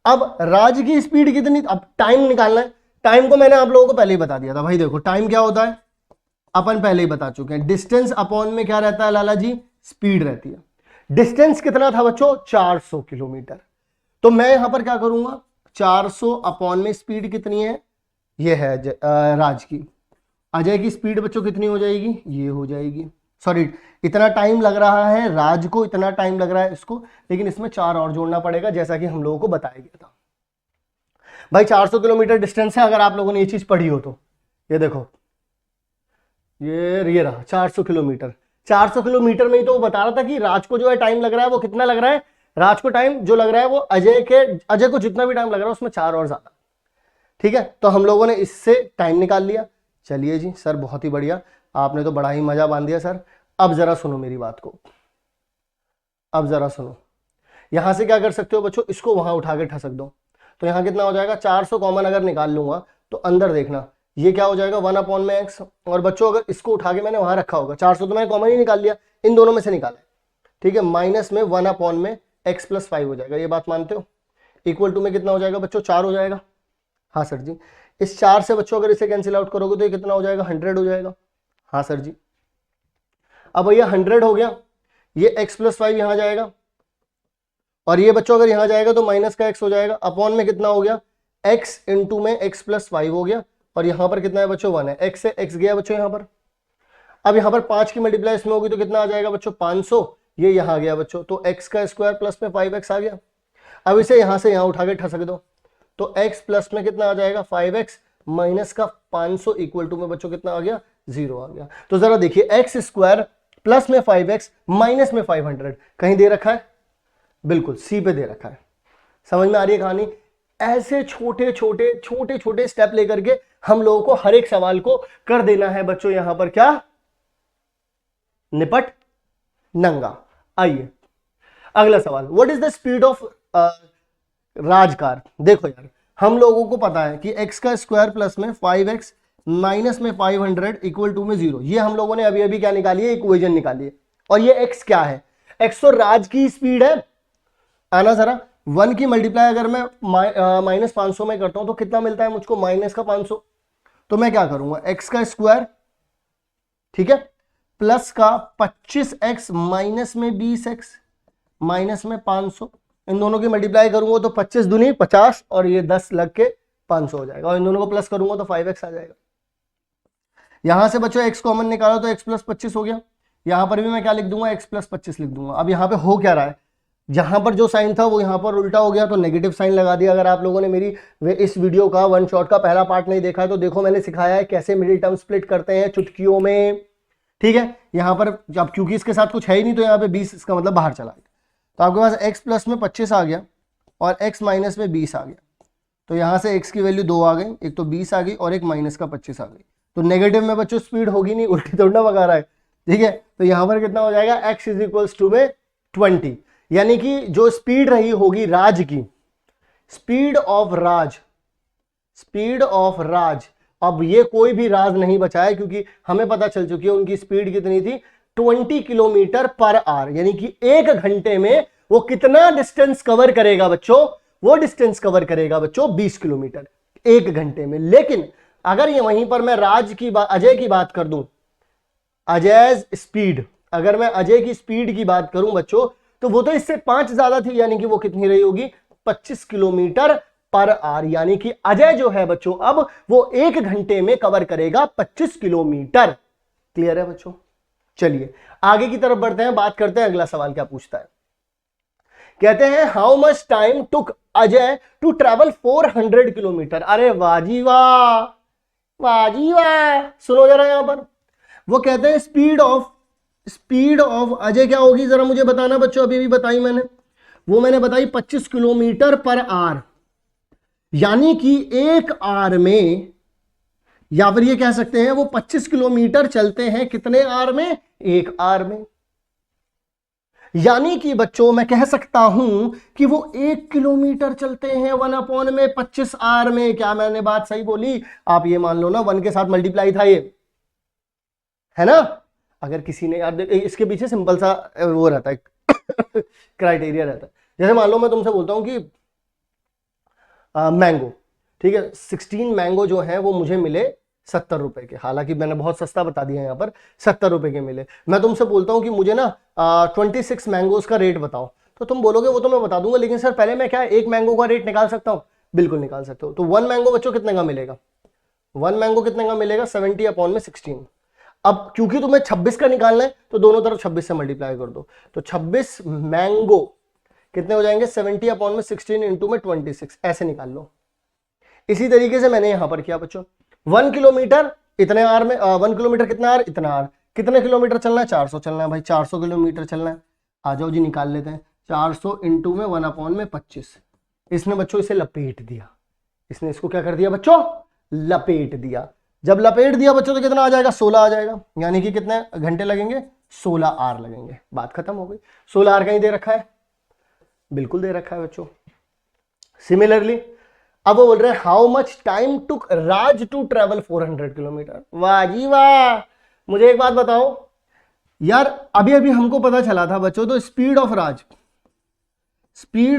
अब राज की स्पीड कितनी, अब टाइम निकालना है। टाइम को मैंने आप लोगों को पहले ही बता दिया था भाई, देखो टाइम क्या होता है अपन पहले ही बता चुके हैं। डिस्टेंस अपॉन में क्या रहता है लाला जी? स्पीड रहती है। डिस्टेंस कितना था बच्चों? 400 किलोमीटर। तो मैं यहां पर क्या करूंगा, 400 अपॉन में स्पीड कितनी है? ये है राज की। अजय की स्पीड बच्चों कितनी हो जाएगी? ये हो जाएगी। सॉरी, इतना टाइम लग रहा है राज को, इतना टाइम लग रहा है इसको, लेकिन इसमें 4 और जोड़ना पड़ेगा, जैसा कि हम लोगों को बताया गया था। भाई 400 किलोमीटर डिस्टेंस है, अगर आप लोगों ने ये चीज पढ़ी हो तो। ये देखो, ये रहा 400 किलोमीटर। 400 किलोमीटर में ही तो वो बता रहा था कि राज को जो है टाइम लग रहा है वो कितना लग रहा है? राज को टाइम जो लग रहा है वो अजय को जितना भी टाइम लग रहा है उसमें 4 और ज्यादा। ठीक है, तो हम लोगों ने इससे टाइम निकाल लिया। चलिए जी सर, बहुत ही बढ़िया, आपने तो बड़ा ही मजा बांध दिया सर। अब जरा सुनो मेरी बात को, अब जरा सुनो। यहां से क्या कर सकते हो बच्चों? इसको वहां उठा के ठसक दो, तो यहां कितना हो जाएगा? 400 कॉमन अगर निकाल लूंगा तो अंदर देखना ये क्या हो जाएगा 1/x। और बच्चों अगर इसको उठा के मैंने वहां रखा होगा, 400 तो मैंने कॉमन ही निकाल लिया, इन दोनों में से निकाला है, ठीक है, माइनस में 1/x + 5 हो जाएगा, ये बात मानते हो? इक्वल टू में कितना हो जाएगा बच्चों, 4 हो जाएगा। हाँ सर जी। इस 4 से बच्चों अगर इसे कैंसिल आउट करोगे तो ये कितना हो जाएगा, 100 हो जाएगा। हाँ सर जी। अब भैया 100 हो गया, ये x + 5 यहां जाएगा, और ये बच्चों अगर यहां जाएगा तो माइनस का x हो जाएगा, अपॉन में कितना हो गया, x इंटू में x + 5 हो गया, और यहां पर कितना है बच्चों, 1 है, x से x गया बच्चों यहां पर। अब यहां पर 5 की मल्टीप्लाई इसमें होगी तो कितना आ जाएगा बच्चों, 500, ये यहां गया बच्चों, तो x का स्क्वायर प्लस में 5x आ गया। अब इसे यहां से यहां उठा के ठसक दो, तो x प्लस में कितना आ जाएगा, 5x माइनस का 500 इक्वल टू में बच्चों कितना आ गया, 0 आ गया। तो जरा देखिए, x स्क्वायर प्लस में 5x माइनस में 500 कहीं दे रखा है, बिल्कुल सी पे दे रखा है। समझ में आ रही है कहानी? ऐसे छोटे छोटे स्टेप लेकर के हम लोगों को हर एक सवाल को कर देना है बच्चों, यहां पर क्या, निपट नंगा। आइए अगला सवाल, what is the speed of राजकार। देखो यार, हम लोगों को पता है कि x का स्क्वायर प्लस में 5x माइनस में 500 इक्वल टू में 0, ये हम लोगों ने अभी अभी क्या निकाली है, इक्वेशन निकाली है। और ये x क्या है, x तो राज की स्पीड है। आना जरा, 1 की मल्टीप्लाई अगर मैं -500 में करता हूं तो कितना मिलता है मुझको, माइनस का 500। तो मैं क्या करूंगा, x का स्क्वायर, ठीक है, प्लस का 25x माइनस में 20x माइनस में 500, इन दोनों की मल्टीप्लाई करूंगा तो 25 दूनी 50 और ये 10 लग के 500 हो जाएगा, और इन दोनों को प्लस करूंगा तो 5x आ जाएगा। यहां से बच्चों x कॉमन निकालो तो x + 25 हो गया। यहां पर भी मैं क्या लिख दूंगा, x + 25 लिख दूंगा। अब यहां पे हो क्या रहा है, जहां पर जो साइन था वो यहां पर उल्टा हो गया, तो नेगेटिव साइन लगा दिया। अगर आप लोगों ने मेरी इस वीडियो का वन शॉट का पहला पार्ट नहीं देखा है तो देखो, मैंने सिखाया है कैसे मिडिल टर्म स्प्लिट करते हैं चुटकियों में, ठीक है। यहां पर अब क्योंकि इसके साथ कुछ है ही नहीं तो यहां पे 20 इसका मतलब बाहर चला गया, तो आपके पास x प्लस में 25 आ गया और x माइनस में 20 आ गया। तो यहां से x की वैल्यू 2 आ गई, एक तो 20 आ गई और एक माइनस का 25 आ गई। तो नेगेटिव में बच्चों स्पीड होगी नहीं, उल्टी तोड़ना भगा रहा है, ठीक है। तो यहां पर कितना हो जाएगा, x इज इक्वल्स टू में 20, यानी कि जो स्पीड रही होगी राज की, speed of Raj, speed of Raj, अब ये कोई भी राज नहीं बचा है क्योंकि हमें पता चल चुकी है उनकी स्पीड कितनी थी, 20 किलोमीटर पर आवर, यानी कि 1 घंटे में वो कितना डिस्टेंस कवर करेगा बच्चों, वो डिस्टेंस कवर करेगा बच्चों 20 किलोमीटर 1 घंटे में। लेकिन अगर ये वहीं पर मैं राज की बात, अजय की बात कर दूं, अजय स्पीड, अगर मैं अजय की स्पीड की बात करूं बच्चों, तो वो तो इससे 5 ज्यादा थी, यानी कि वो कितनी रही होगी, 25 किलोमीटर पर आवर, यानी कि अजय जो है बच्चों अब वो 1 घंटे में कवर करेगा 25 किलोमीटर। क्लियर है बच्चों? चलिए आगे की तरफ बढ़ते हैं, बात करते हैं अगला सवाल क्या पूछता है। कहते हैं how much time took Ajay to travel 400 kilometre. अरे वाजी वाह, वाजी वाह, सुनो जरा यहां पर, वो कहते हैं स्पीड ऑफ अजय क्या होगी, जरा मुझे बताना बच्चों, अभी भी बताई मैंने, वो मैंने बताई 25 किलोमीटर पर आवर, यानी कि 1 आवर में, या फिर ये कह सकते हैं वो 25 किलोमीटर चलते हैं कितने आवर में, 1 आवर में। यानी कि बच्चों मैं कह सकता हूं कि वो 1 किलोमीटर चलते हैं 1 में 25 आवर में। क्या मैंने बात सही बोली? आप ये मान लो ना 1 के साथ मल्टीप्लाई था ये, है ना। अगर किसी ने यार, इसके पीछे सिंपल सा वो रहता है क्राइटेरिया रहता है। जैसे मान लो मैं तुमसे बोलता हूं कि मैंगो, ठीक है, 16 मैंगो जो है वो मुझे मिले 70 रुपए के, हालांकि मैंने बहुत सस्ता बता दिया यहाँ पर, 70 रुपए के मिले। मैं तुमसे बोलता हूँ कि मुझे ना 26 मैंगोज का रेट बताओ, तो तुम बोलोगे वो तो मैं बता दूंगा, लेकिन सर पहले मैं क्या एक मैंगो का रेट निकाल सकता हूँ? बिल्कुल निकाल सकते हो। तो 1 मैंगो बच्चों कितने का मिलेगा, 1 मैंगो कितने का मिलेगा, 70/16। अब क्योंकि तुम्हें 26 का निकालना है तो दोनों तरफ 26 से मल्टीप्लाई कर दो, तो 26 मैंगो कितने हो जाएंगे, 70/16 इंटू में 26, ऐसे निकाल लो। इसी तरीके से मैंने यहां पर किया बच्चों, 1 किलोमीटर इतने आर में, 1 किलोमीटर कितना आर, इतना आर, कितने किलोमीटर चलना है, 400 चलना है भाई, 400 किलोमीटर चलना है। आ जाओ जी निकाल लेते हैं, 400 इंटू में 1/25। इसने बच्चों इसे लपेट दिया, इसने इसको क्या कर दिया बच्चों, लपेट दिया। जब लपेट दिया बच्चों तो कितना आ जाएगा, 16 आ जाएगा, यानी कि कितने घंटे लगेंगे, 16 आर लगेंगे। बात खत्म हो गई। 16 आर कहीं दे रखा है, बिल्कुल दे रखा है बच्चों। सिमिलरली अब वो बोल रहे हैं how much time took Raj to travel 400 kilometre. वाह जी वाह। मुझे एक बात बताओ यार, अभी अभी हमको पता चला था बच्चों, तो स्पीड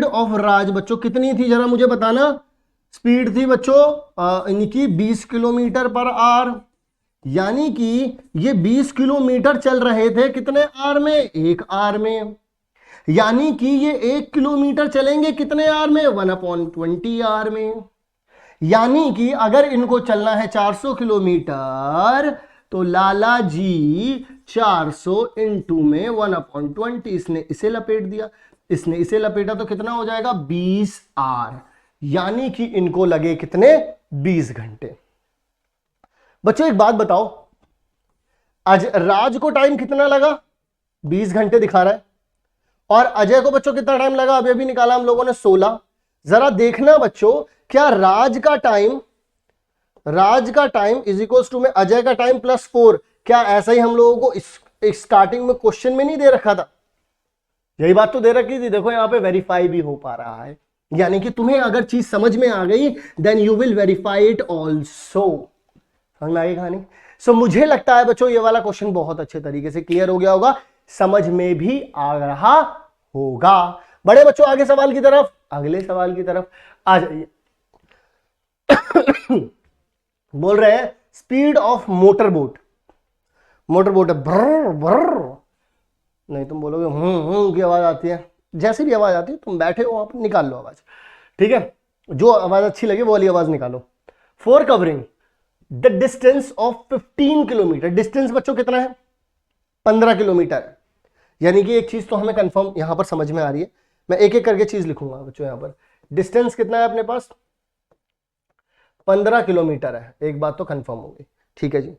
ऑफ राज बच्चों कितनी थी जरा मुझे बताना। स्पीड थी बच्चों इनकी 20 किलोमीटर पर आवर, यानी कि ये 20 किलोमीटर चल रहे थे कितने आवर में, 1 आवर में। यानी कि ये 1 किलोमीटर चलेंगे कितने आवर में, 1/20 आवर में। यानी कि अगर इनको चलना है 400 किलोमीटर तो लाला जी 400 इंटू में 1/20, इसने इसे लपेट दिया, इसने इसे लपेटा, तो कितना हो जाएगा 20 आवर। यानी कि इनको लगे कितने, 20 घंटे। बच्चों एक बात बताओ, आज राज को टाइम कितना लगा, 20 घंटे दिखा रहा है, और अजय को बच्चों कितना टाइम लगा, अभी अभी निकाला हम लोगों ने 16। जरा देखना बच्चों, क्या राज का टाइम इज इक्वल टू में अजय का टाइम प्लस 4, क्या ऐसा ही हम लोगों को स्टार्टिंग में क्वेश्चन में नहीं दे रखा था? यही बात तो दे रखी थी। देखो यहां पे वेरीफाई भी हो पा रहा है, यानी कि तुम्हें अगर चीज समझ में आ गई then you will verify it also. समझ में आ गई कहानी? सो मुझे लगता है बच्चों ये वाला क्वेश्चन बहुत अच्छे तरीके से क्लियर हो गया होगा, समझ में भी आ रहा होगा। बड़े बच्चों आगे सवाल की तरफ, अगले सवाल की तरफ आ जाइए। बोल रहे हैं स्पीड ऑफ मोटर बोट है, भर भर, नहीं तुम बोलोगे की आवाज आती है, जैसी भी आवाज आती है तुम बैठे हो आप निकाल लो आवाज, ठीक है, जो आवाज अच्छी लगे वो वाली आवाज निकालो। For covering the distance of 15 kilometre, distance बच्चों कितना है, 15 किलोमीटर। यानी कि एक चीज तो हमें कंफर्म यहां पर समझ में आ रही है, मैं एक एक करके चीज लिखूंगा बच्चों। यहां पर डिस्टेंस कितना है अपने पास, 15 किलोमीटर है, एक बात तो कंफर्म होगी, ठीक है जी।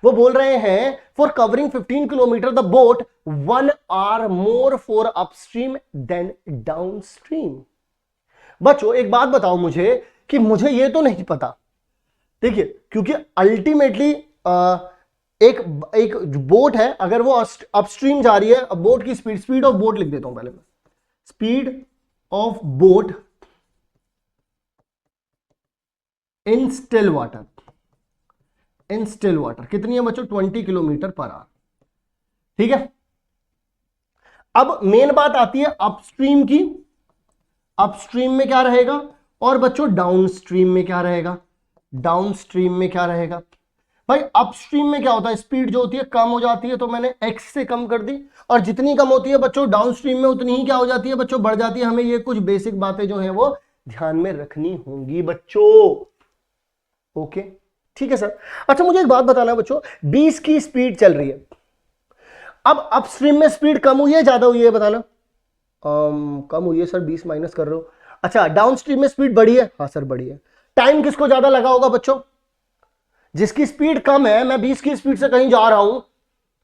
वो बोल रहे हैं for covering 15 kilometre the boat 1 hour more for upstream than downstream. बच्चों एक बात बताओ मुझे कि मुझे ये तो नहीं पता, देखिए क्योंकि अल्टीमेटली एक बोट है, अगर वो अपस्ट्रीम जा रही है, बोट की स्पीड ऑफ बोट लिख देता हूं पहले मैं, speed of boat in still water, कितनी है बच्चों, 20 किलोमीटर पर आवर, ठीक है। अब मेन बात आती है अपस्ट्रीम की, अपस्ट्रीम में क्या रहेगा, और बच्चों डाउनस्ट्रीम में क्या रहेगा, भाई अपस्ट्रीम में क्या होता है, स्पीड जो होती है कम हो जाती है, तो मैंने x से कम कर दी, और जितनी कम होती है बच्चों डाउनस्ट्रीम में उतनी ही क्या हो जाती है बच्चों, बढ़ जाती है। हमें ये कुछ बेसिक बातें जो है वो ध्यान में रखनी होंगी बच्चों, ओके ठीक है सर। अच्छा मुझे एक बात बताना बच्चों, 20 की स्पीड चल रही है, अब अपस्ट्रीम में स्पीड कम हुई है ज्यादा हुई है बताना, कम हुई है सर, 20 माइनस कर रहे हो। अच्छा डाउनस्ट्रीम में स्पीड बढ़ी है, हाँ सर बढ़ी है। टाइम किसको ज्यादा लगा होगा बच्चों, जिसकी स्पीड कम है, मैं 20 की स्पीड से कहीं जा रहा हूं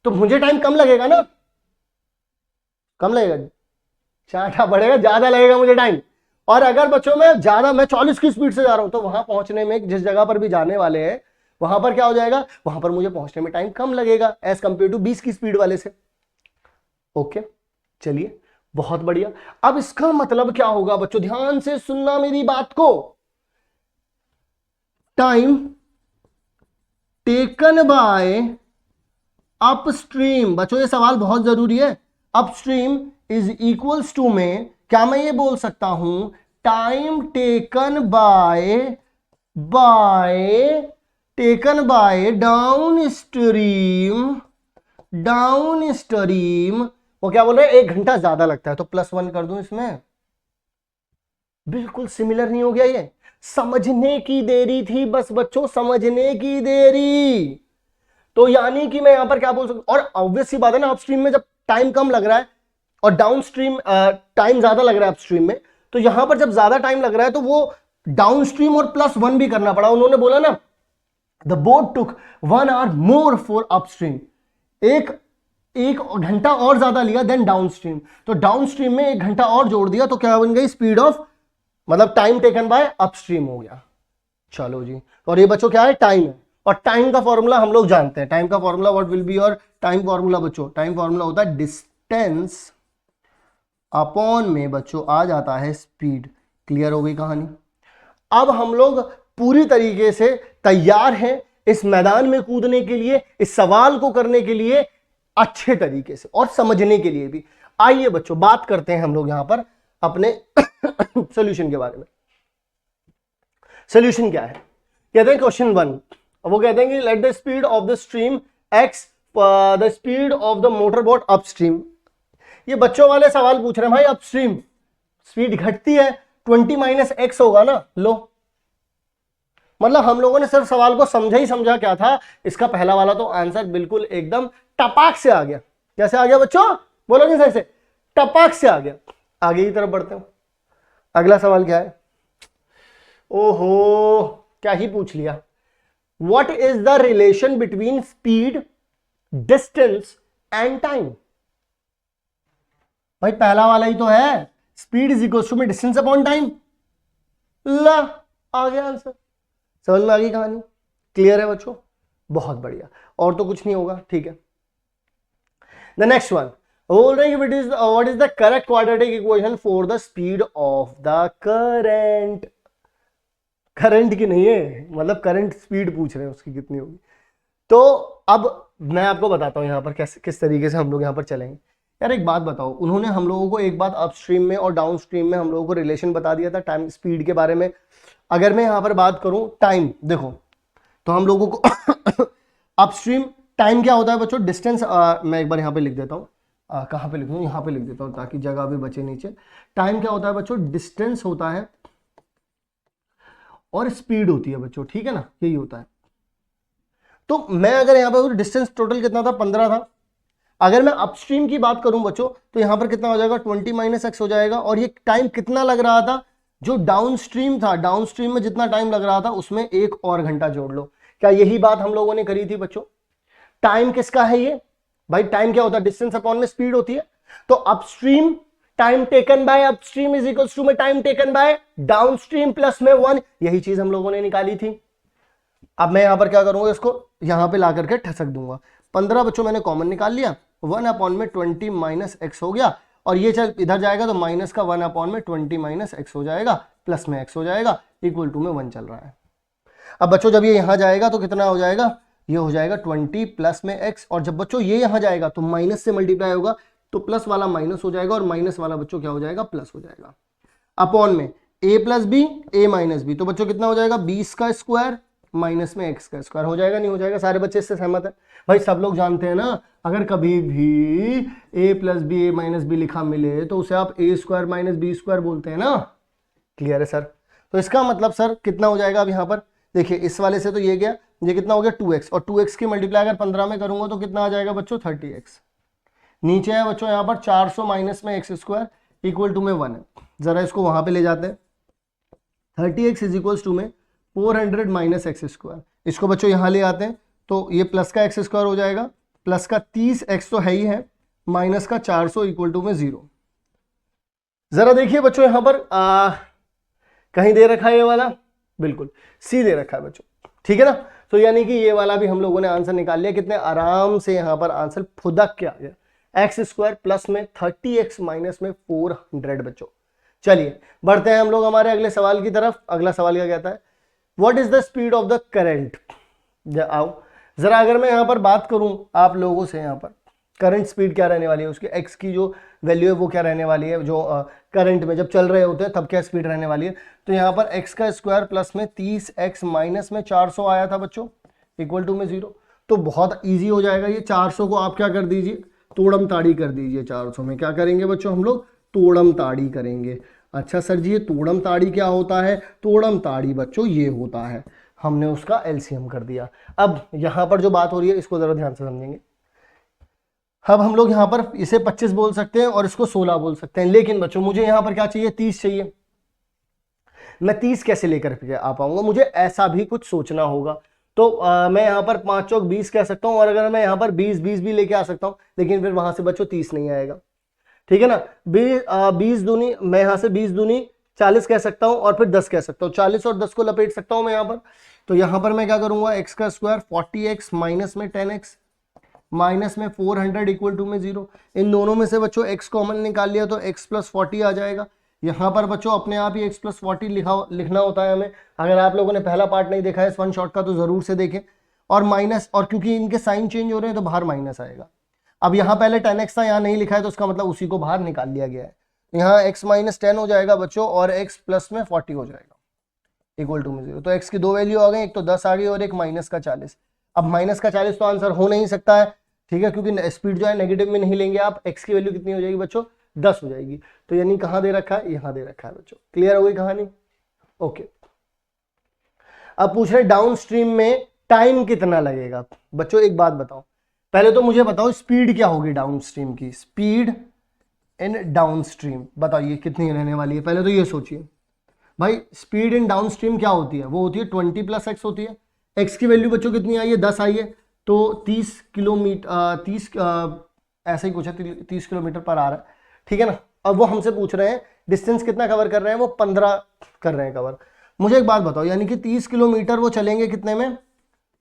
तो मुझे टाइम कम लगेगा ना, कम लगेगा, चाटा बढ़ेगा, ज्यादा लगेगा मुझे टाइम। और अगर बच्चों मैं 40 की स्पीड से जा रहा हूं तो वहां पहुंचने में, जिस जगह पर भी जाने वाले हैं वहां पर क्या हो जाएगा, वहां पर मुझे पहुंचने में टाइम कम लगेगा एज कंपेयर टू 20 की स्पीड वाले से, ओके चलिए बहुत बढ़िया। अब इसका मतलब क्या होगा बच्चों, ध्यान से सुनना मेरी बात को, टाइम टेकन बाय अपस्ट्रीम, बच्चों ये सवाल बहुत जरूरी है, अपस्ट्रीम इज इक्वल्स टू में क्या मैं ये बोल सकता हूं, time taken bye down stream, वो क्या बोल रहे हैं 1 घंटा ज्यादा लगता है, तो +1 कर दूं इसमें, बिल्कुल सिमिलर नहीं हो गया, ये समझने की देरी थी बस बच्चों, समझने की देरी। तो यानी कि मैं यहां पर क्या बोल सकता हूं, और ऑब्वियस सी बात है ना, अपस्ट्रीम में जब टाइम कम लग रहा है और डाउनस्ट्रीम टाइम ज्यादा लग रहा है अपस्ट्रीम में, तो यहां पर जब ज्यादा टाइम लग रहा है तो वो डाउनस्ट्रीम और +1 भी करना पड़ा। उन्होंने बोला ना the boat took 1 hour more for upstream, एक घंटा और ज्यादा लिया देन डाउनस्ट्रीम, तो डाउनस्ट्रीम में 1 घंटा और जोड़ दिया, तो क्या बन गई स्पीड ऑफ, मतलब टाइम टेकन बाय अपस्ट्रीम हो गया। चलो जी, और ये बच्चों क्या है, टाइम है, और टाइम का फॉर्मूला हम लोग जानते हैं, टाइम का फॉर्मूला व्हाट विल बी, और टाइम फॉर्मूला बच्चों, टाइम फॉर्मूला होता है डिस्टेंस अपॉन में बच्चों आ जाता है स्पीड। क्लियर हो गई कहानी। अब हम लोग पूरी तरीके से तैयार हैं इस मैदान में कूदने के लिए, इस सवाल को करने के लिए अच्छे तरीके से और समझने के लिए भी। आइए बच्चों बात करते हैं हम लोग यहां पर अपने सॉल्यूशन के बारे में। सॉल्यूशन क्या है? कहते हैं क्वेश्चन 1, वो कहते हैं कि let the speed of the stream x the speed of the motor boat upstream. ये बच्चों वाले सवाल पूछ रहे हैं भाई, अपस्ट्रीम स्पीड घटती है 20 माइनस एक्स होगा ना। लो मतलब हम लोगों ने सिर्फ सवाल को समझा ही समझा क्या था, इसका पहला वाला तो आंसर बिल्कुल एकदम टपाक से आ गया। कैसे आ गया बच्चों? बोलोगे सही से? टपाक से आ गया। आगे की तरफ बढ़ते हो। अगला सवाल क्या है? ओहो क्या ही पूछ लिया। What is the relation between speed, distance and time? भाई पहला वाला ही तो है, स्पीड इज इक्वल टू में डिस्टेंस अपॉन टाइम। ला आ गया आंसर। समझ में आ गई कहानी? क्लियर है बच्चों? बहुत बढ़िया। और तो कुछ नहीं होगा, ठीक है। द नेक्स्ट वन बोल रहे हैं कि what is the correct quadratic equation for the speed of the current. Current की नहीं है, मतलब करंट स्पीड पूछ रहे हैं उसकी कितनी होगी। तो अब मैं आपको बताता हूं यहां पर कैसे किस तरीके से हम लोग यहां पर चलेंगे। यार एक बात बताओ, उन्होंने हम लोगों को एक बात अपस्ट्रीम में और डाउनस्ट्रीम में हम लोगों को रिलेशन बता दिया था टाइम स्पीड के बारे में। अगर मैं यहां पर बात करूं टाइम, देखो तो हम लोगों को अपस्ट्रीम टाइम क्या होता है बच्चों? डिस्टेंस। मैं एक बार यहां पे लिख देता हूं, कहां पे लिख दूं? यहां पे लिख देता हूं ताकि जगह भी बचे नीचे। टाइम क्या होता है बच्चों? डिस्टेंस होता है और स्पीड होती है बच्चों, ठीक है ना? यही होता है। तो मैं अगर यहां पर डिस्टेंस टोटल कितना था? 15 था। अगर मैं अपस्ट्रीम की बात करूं बच्चों तो यहां पर कितना हो जाएगा? 20 माइनस एक्स हो जाएगा। और ये टाइम कितना लग रहा था? जो डाउनस्ट्रीम था, डाउनस्ट्रीम में जितना टाइम लग रहा था उसमें एक और घंटा जोड़ लो। क्या यही बात हम लोगों ने करी थी बच्चों? टाइम किसका है ये? भाई टाइम क्या होता है? डिस्टेंस अपॉन में स्पीड होती है। तो upstream time taken by upstream is equal to में time taken by downstream plus में 1। यही चीज हम लोगों ने निकाली थी। अब मैं यहां पर क्या करूंगा? इसको यहां पे ला करके ठसक दूंगा। 15 बच्चों मैंने कॉमन निकाल लिया, 1 अपॉन में 20 माइनस एक्स हो गया। और ये चल इधर जाएगा तो माइनस का 1 अपॉन में 20 माइनस एक्स हो जाएगा, प्लस में एक्स हो जाएगा, इक्वल टू में 1 चल रहा है। अब बच्चों जब ये यहां जाएगा तो कितना हो जाएगा? ये हो जाएगा 20 प्लस में एक्स। और जब बच्चों ये यहां जाएगा तो माइनस से मल्टीप्लाई होगा, तो प्लस वाला माइनस हो जाएगा और माइनस वाला बच्चों क्या हो जाएगा? प्लस हो जाएगा। अपॉन में a plus b, a minus b. तो बच्चों कितना हो जाएगा? 20 का स्क्वायर माइनस में एक्स का स्क्वायर। हो जाएगा नहीं हो जाएगा? सारे बच्चे इससे सहमत है? भाई सब लोग जानते हैं ना, अगर कभी भी a plus b, a minus b लिखा मिले तो उसे आप a square minus b square बोलते हैं ना। क्लियर है सर? तो इसका मतलब सर कितना हो जाएगा? अब यहां पर देखिए, इस वाले से तो ये गया, ये कितना हो गया? 2x। और 2x की मल्टीप्लाई अगर 15 में करूंगा तो कितना आ जाएगा बच्चों? 30x। नीचे है बच्चों यहां पर 400 माइनस में एक्स स्क्वायर इक्वल टू में 1 है। जरा इसको वहां पे ले जाते हैं। 30x इज इक्वल टू में 400 माइनस एक्स स्क्वायर। इसको बच्चों यहां ले आते हैं तो ये प्लस का एक्स स्क्वायर हो जाएगा, प्लस का 30x तो है ही है, माइनस का 400 इक्वल टू में 0। जरा देखिए बच्चों यहां पर कहीं दे रखा है ये वाला, बिल्कुल सी दे रखा है बच्चों, ठीक है ना? तो यानी कि ये वाला भी हम लोगों ने आंसर निकाल लिया। कितने आराम से यहां पर आंसर फुदक के आ गया। एक्स स्क्वायर प्लस में 30x माइनस में 400 बच्चों। चलिए बढ़ते हैं हम लोग हमारे अगले सवाल की तरफ। अगला सवाल क्या कहता है? What is the speed of the current? आओ जरा अगर मैं यहां पर बात करूं आप लोगों से, यहां पर करंट स्पीड क्या रहने वाली है, उसकी एक्स की जो वैल्यू है वो क्या रहने वाली है, जो करंट में जब चल रहे होते हैं तब क्या स्पीड रहने वाली है। तो यहाँ पर एक्स का स्क्वायर प्लस में 30x माइनस में 400 आया था बच्चों, इक्वल टू में 0। तो बहुत इजी हो जाएगा ये। 400 को आप क्या कर दीजिए? तोड़म ताड़ी कर दीजिए। 400 में क्या करेंगे बच्चों? हम लोग तोड़म ताड़ी करेंगे। अच्छा सर जी ये तोड़म ताड़ी क्या होता है? तोड़म ताड़ी बच्चों ये होता है, हमने उसका एलसीएम कर दिया। अब यहां पर जो बात हो रही है इसको जरा ध्यान से समझेंगे। अब हम लोग यहां पर इसे 25 बोल सकते हैं और इसको 16 बोल सकते हैं, लेकिन बच्चों मुझे यहां पर क्या चाहिए? 30 चाहिए। मैं 30 कैसे लेकर के आ पाऊंगा? मुझे ऐसा भी कुछ सोचना होगा। तो मैं यहां पर 5 चौक 20 कह सकता हूं, और अगर मैं यहां पर 20 20 भी लेके आ सकता हूं, लेकिन फिर वहां से बच्चों 30 नहीं आएगा, ठीक है ना? 20 दूनी, मैं यहां से 20 दूनी 40 कह सकता हूं और फिर 10 कह सकता हूं। 40 और 10 को लपेट सकता हूं मैं यहां पर। तो यहां पर मैं क्या करूंगा? एक्स का स्क्वायर 40x माइनस में 10x माइनस में 400 इक्वल टू में 0। इन दोनों में से बच्चों x कॉमन निकाल लिया तो x प्लस 40 आ जाएगा। यहाँ पर बच्चों अपने आप ही x + 40 लिखना होता है हमें। अगर आप लोगों ने पहला पार्ट नहीं देखा है इस वन शॉट का तो जरूर से देखें। और माइनस, और क्योंकि इनके साइन चेंज हो रहे हैं तो बाहर माइनस आएगा। अब यहाँ पहले 10x था, यहाँ नहीं लिखा है तो उसका मतलब उसी को बाहर निकाल लिया गया है। यहाँ x - 10 हो जाएगा बच्चों और x प्लस में 40 हो जाएगा इक्वल टू में 0। तो x की दो वैल्यू आ गई, एक तो 10 आ गई और एक -40। अब -40 तो आंसर हो नहीं सकता है, ठीक है, क्योंकि स्पीड जो है नेगेटिव में नहीं लेंगे आप। x की वैल्यू कितनी हो जाएगी बच्चों, 10 हो जाएगी। तो यानी कहां दे रखा है, यहां दे रखा है बच्चों। क्लियर हो गई कहानी? ओके। अब पूछ रहे डाउन स्ट्रीम में टाइम कितना लगेगा। बच्चों एक बात बताओ, पहले तो मुझे बताओ स्पीड क्या होगी डाउन स्ट्रीम की, स्पीड इन डाउन स्ट्रीम बताइए कितनी रहने वाली है। पहले तो ये सोचिए भाई, स्पीड इन डाउन स्ट्रीम क्या होती है, वो होती है 20 + x होती है। x की वैल्यू बच्चों कितनी आई है, 10 आई है, तो 30 किलोमीटर 30 ऐसा ही कुछ है, 30 किलोमीटर पर आ रहा है, ठीक है ना। अब वो हमसे पूछ रहे हैं डिस्टेंस कितना कवर कर रहे हैं, वो 15 कर रहे हैं कवर। मुझे एक बात बताओ, यानी कि 30 किलोमीटर वो चलेंगे कितने में,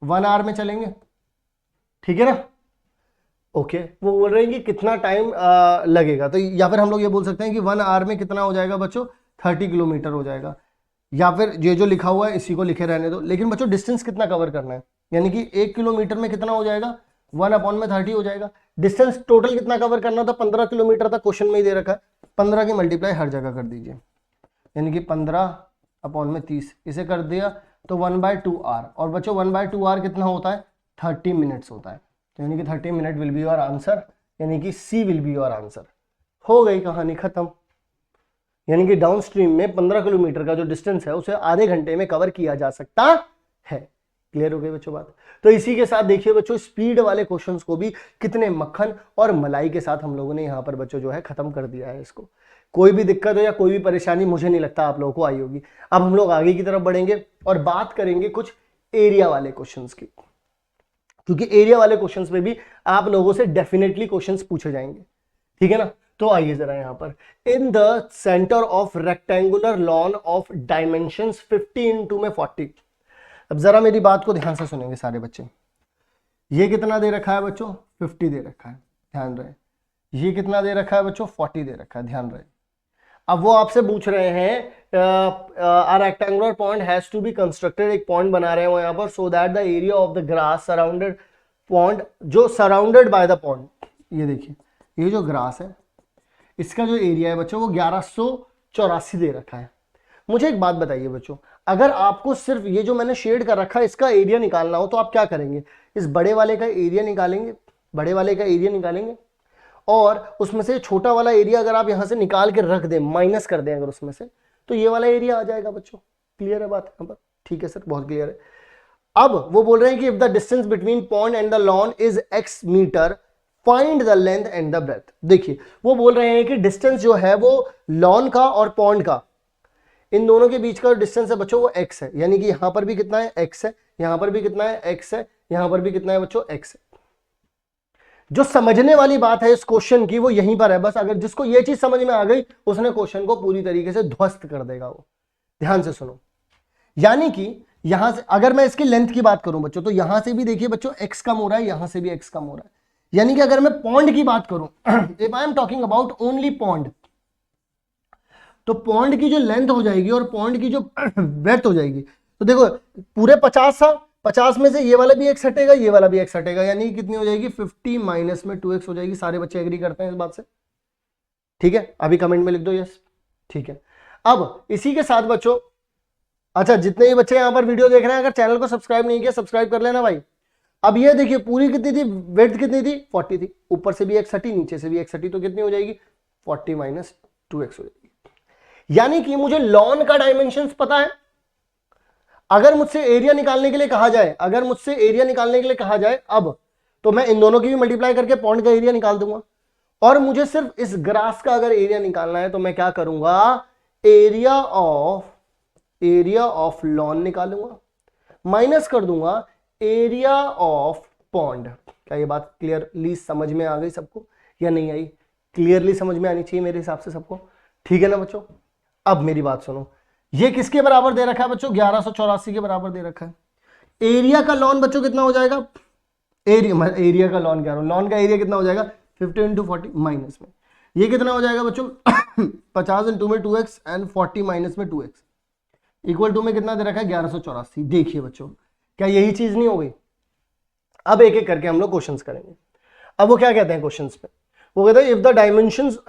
1 आवर में चलेंगे, ठीक है ना। ओके, वो बोल रहे हैं कि कितना टाइम लगेगा, तो या फिर हम लोग ये बोल सकते हैं कि 1 आवर में कितना हो जाएगा बच्चों, 30 किलोमीटर हो जाएगा। या फिर ये जो लिखा हुआ है इसी को लिखे रहने दो, लेकिन बच्चों डिस्टेंस कितना कवर करना है, यानी कि 1 किलोमीटर में कितना हो जाएगा, 1/30 हो जाएगा। डिस्टेंस टोटल कितना कवर करना था, 15 किलोमीटर तक क्वेश्चन में ही दे रखा है। 15 की मल्टीप्लाई हर जगह कर दीजिए, यानी कि 15/30 इसे कर दिया तो 1/2 आवर। और बच्चों 1/2 आवर कितना होता है, 30 मिनट्स होता है। तो यानी कि 30 minute will be your answer, यानी कि सी विल बी योर आंसर। हो गई कहानी खत्म। यानी कि डाउन स्ट्रीम में 15 किलोमीटर का जो डिस्टेंस है उसे आधे घंटे में कवर किया जा सकता है। क्लियर हो गई बच्चों बात। तो इसी के साथ देखिए बच्चों स्पीड वाले क्वेश्चंस को भी कितने मक्खन और मलाई के साथ हम लोगों ने यहाँ पर बच्चों जो है खत्म कर दिया है इसको। कोई भी दिक्कत हो या कोई भी परेशानी मुझे नहीं लगता आप लोगों को आई होगी। अब हम लोग आगे की तरफ बढ़ेंगे और बात करेंगे कुछ एरिया वाले क्वेश्चंस की, क्योंकि एरिया वाले क्वेश्चंस में भी आप लोगों से डेफिनेटली क्वेश्चंस पूछे जाएंगे, ठीक है ना। तो आइए जरा यहां पर, in the centre of rectangular lawn of dimensions 50 × 40। अब जरा मेरी बात को ध्यान से सुनेंगे सारे बच्चे। ये कितना दे रखा है बच्चों, 50 दे रखा है, ध्यान रहे। ये कितना दे रखा है बच्चों, 40 दे रखा है, ध्यान रहे। अब वो आपसे पूछ रहे हैं a rectangular point has to be constructed, एक पॉइंट बना रहे हैं वो यहाँ पर, so that the area of the grass surrounded point, जो सराउंडेड बाय द पॉइंट, ये देखिए ये जो ग्रास है इसका जो एरिया है बच्चों वो 1184 दे रखा है। मुझे एक बात बताइए बच्चों, अगर आपको सिर्फ ये जो मैंने शेड कर रखा है इसका एरिया निकालना हो तो आप क्या करेंगे, इस बड़े वाले का एरिया निकालेंगे, बड़े वाले का एरिया निकालेंगे और उसमें से छोटा वाला एरिया अगर आप यहां से निकाल के रख दें, माइनस कर दें अगर उसमें से, तो ये वाला एरिया आ जाएगा बच्चों। क्लियर है बात यहाँ पर? ठीक है सर, बहुत क्लियर है। अब वो बोल रहे हैं कि if the distance between point and the lawn is x metre, find the length and the breadth. देखिए वो बोल रहे हैं कि डिस्टेंस जो है वो लॉन का और पॉन्ड का, इन दोनों के बीच का डिस्टेंस है बच्चों वो x है, यानी कि यहां पर भी कितना है x है, यहां पर भी कितना है x है, यहां पर भी कितना है बच्चों x है। जो समझने वाली बात है इस क्वेश्चन की वो यहीं पर है, बस अगर जिसको ये चीज समझ में आ गई उसने क्वेश्चन को पूरी तरीके से ध्वस्त कर देगा वो। ध्यान से सुनो, यानी कि यहां से अगर मैं इसकी लेंथ की बात करूं बच्चों, तो यहां से भी देखिए बच्चों x कम हो रहा है, यहां से भी x कम हो रहा है, यानी कि अगर मैं पॉन्ड की बात करूं, if I am talking about only pond, तो पॉन्ड की जो लेंथ हो जाएगी और पॉन्ड की जो ब्रेथ हो जाएगी, तो देखो पूरे 50 में से ये वाला भी x हटेगा, ये वाला भी x हटेगा, यानी कितनी हो जाएगी 50 माइनस में 2x हो जाएगी। सारे बच्चे एग्री करते हैं इस बात से? ठीक है, अभी कमेंट में लिख दो यस। ठीक है, अब इसी के साथ बच्चों, अच्छा जितने भी बच्चे यहां पर वीडियो देख रहे हैं अगर चैनल को सब्सक्राइब नहीं किया सब्सक्राइब कर लेना भाई। अब ये देखिए पूरी कितनी थी, वेट कितनी थी 40 थी, ऊपर से भी x हटी नीचे से भी x हटी, तो कितनी हो जाएगी 40 माइनस 2x हो जाएगी। यानी कि मुझे लॉन का डायमेंशंस पता है। अगर मुझसे एरिया निकालने के लिए कहा जाए, अगर मुझसे एरिया निकालने के लिए कहा जाए अब, तो मैं इन दोनों की भी मल्टीप्लाई करके पॉइंट का एरिया निकाल दूंगा। और मुझे सिर्फ इस ग्रास का अगर एरिया निकालना है तो मैं क्या करूंगा, एरिया ऑफ लॉन निकालूंगा, माइनस कर दूंगा एरिया ऑफ पॉन्ड। क्या ये बात क्लियरली समझ में आ गई सबको या नहीं आई? क्लियरली समझ में आनी चाहिए मेरे हिसाब से सबको, ठीक है ना बच्चों। अब मेरी बात सुनो, ये किसके बराबर दे रखा है बच्चों, 1184 के बराबर दे रखा है। एरिया का लॉन बच्चों कितना हो जाएगा, एरिया का लॉन कह रहा हूं, लॉन का एरिया कितना हो जाएगा 50 × 40 माइनस में ये कितना हो जाएगा बच्चों 50 इंटू में 2x एंड 40 माइनस में 2x इक्वल टू में कितना दे रखा है 1184। देखिए बच्चों क्या यही चीज नहीं हो गई। अब एक एक करके हम लोग क्वेश्चंस करेंगे। अब वो क्या कहते हैं क्वेश्चंस में, वो कहते हैं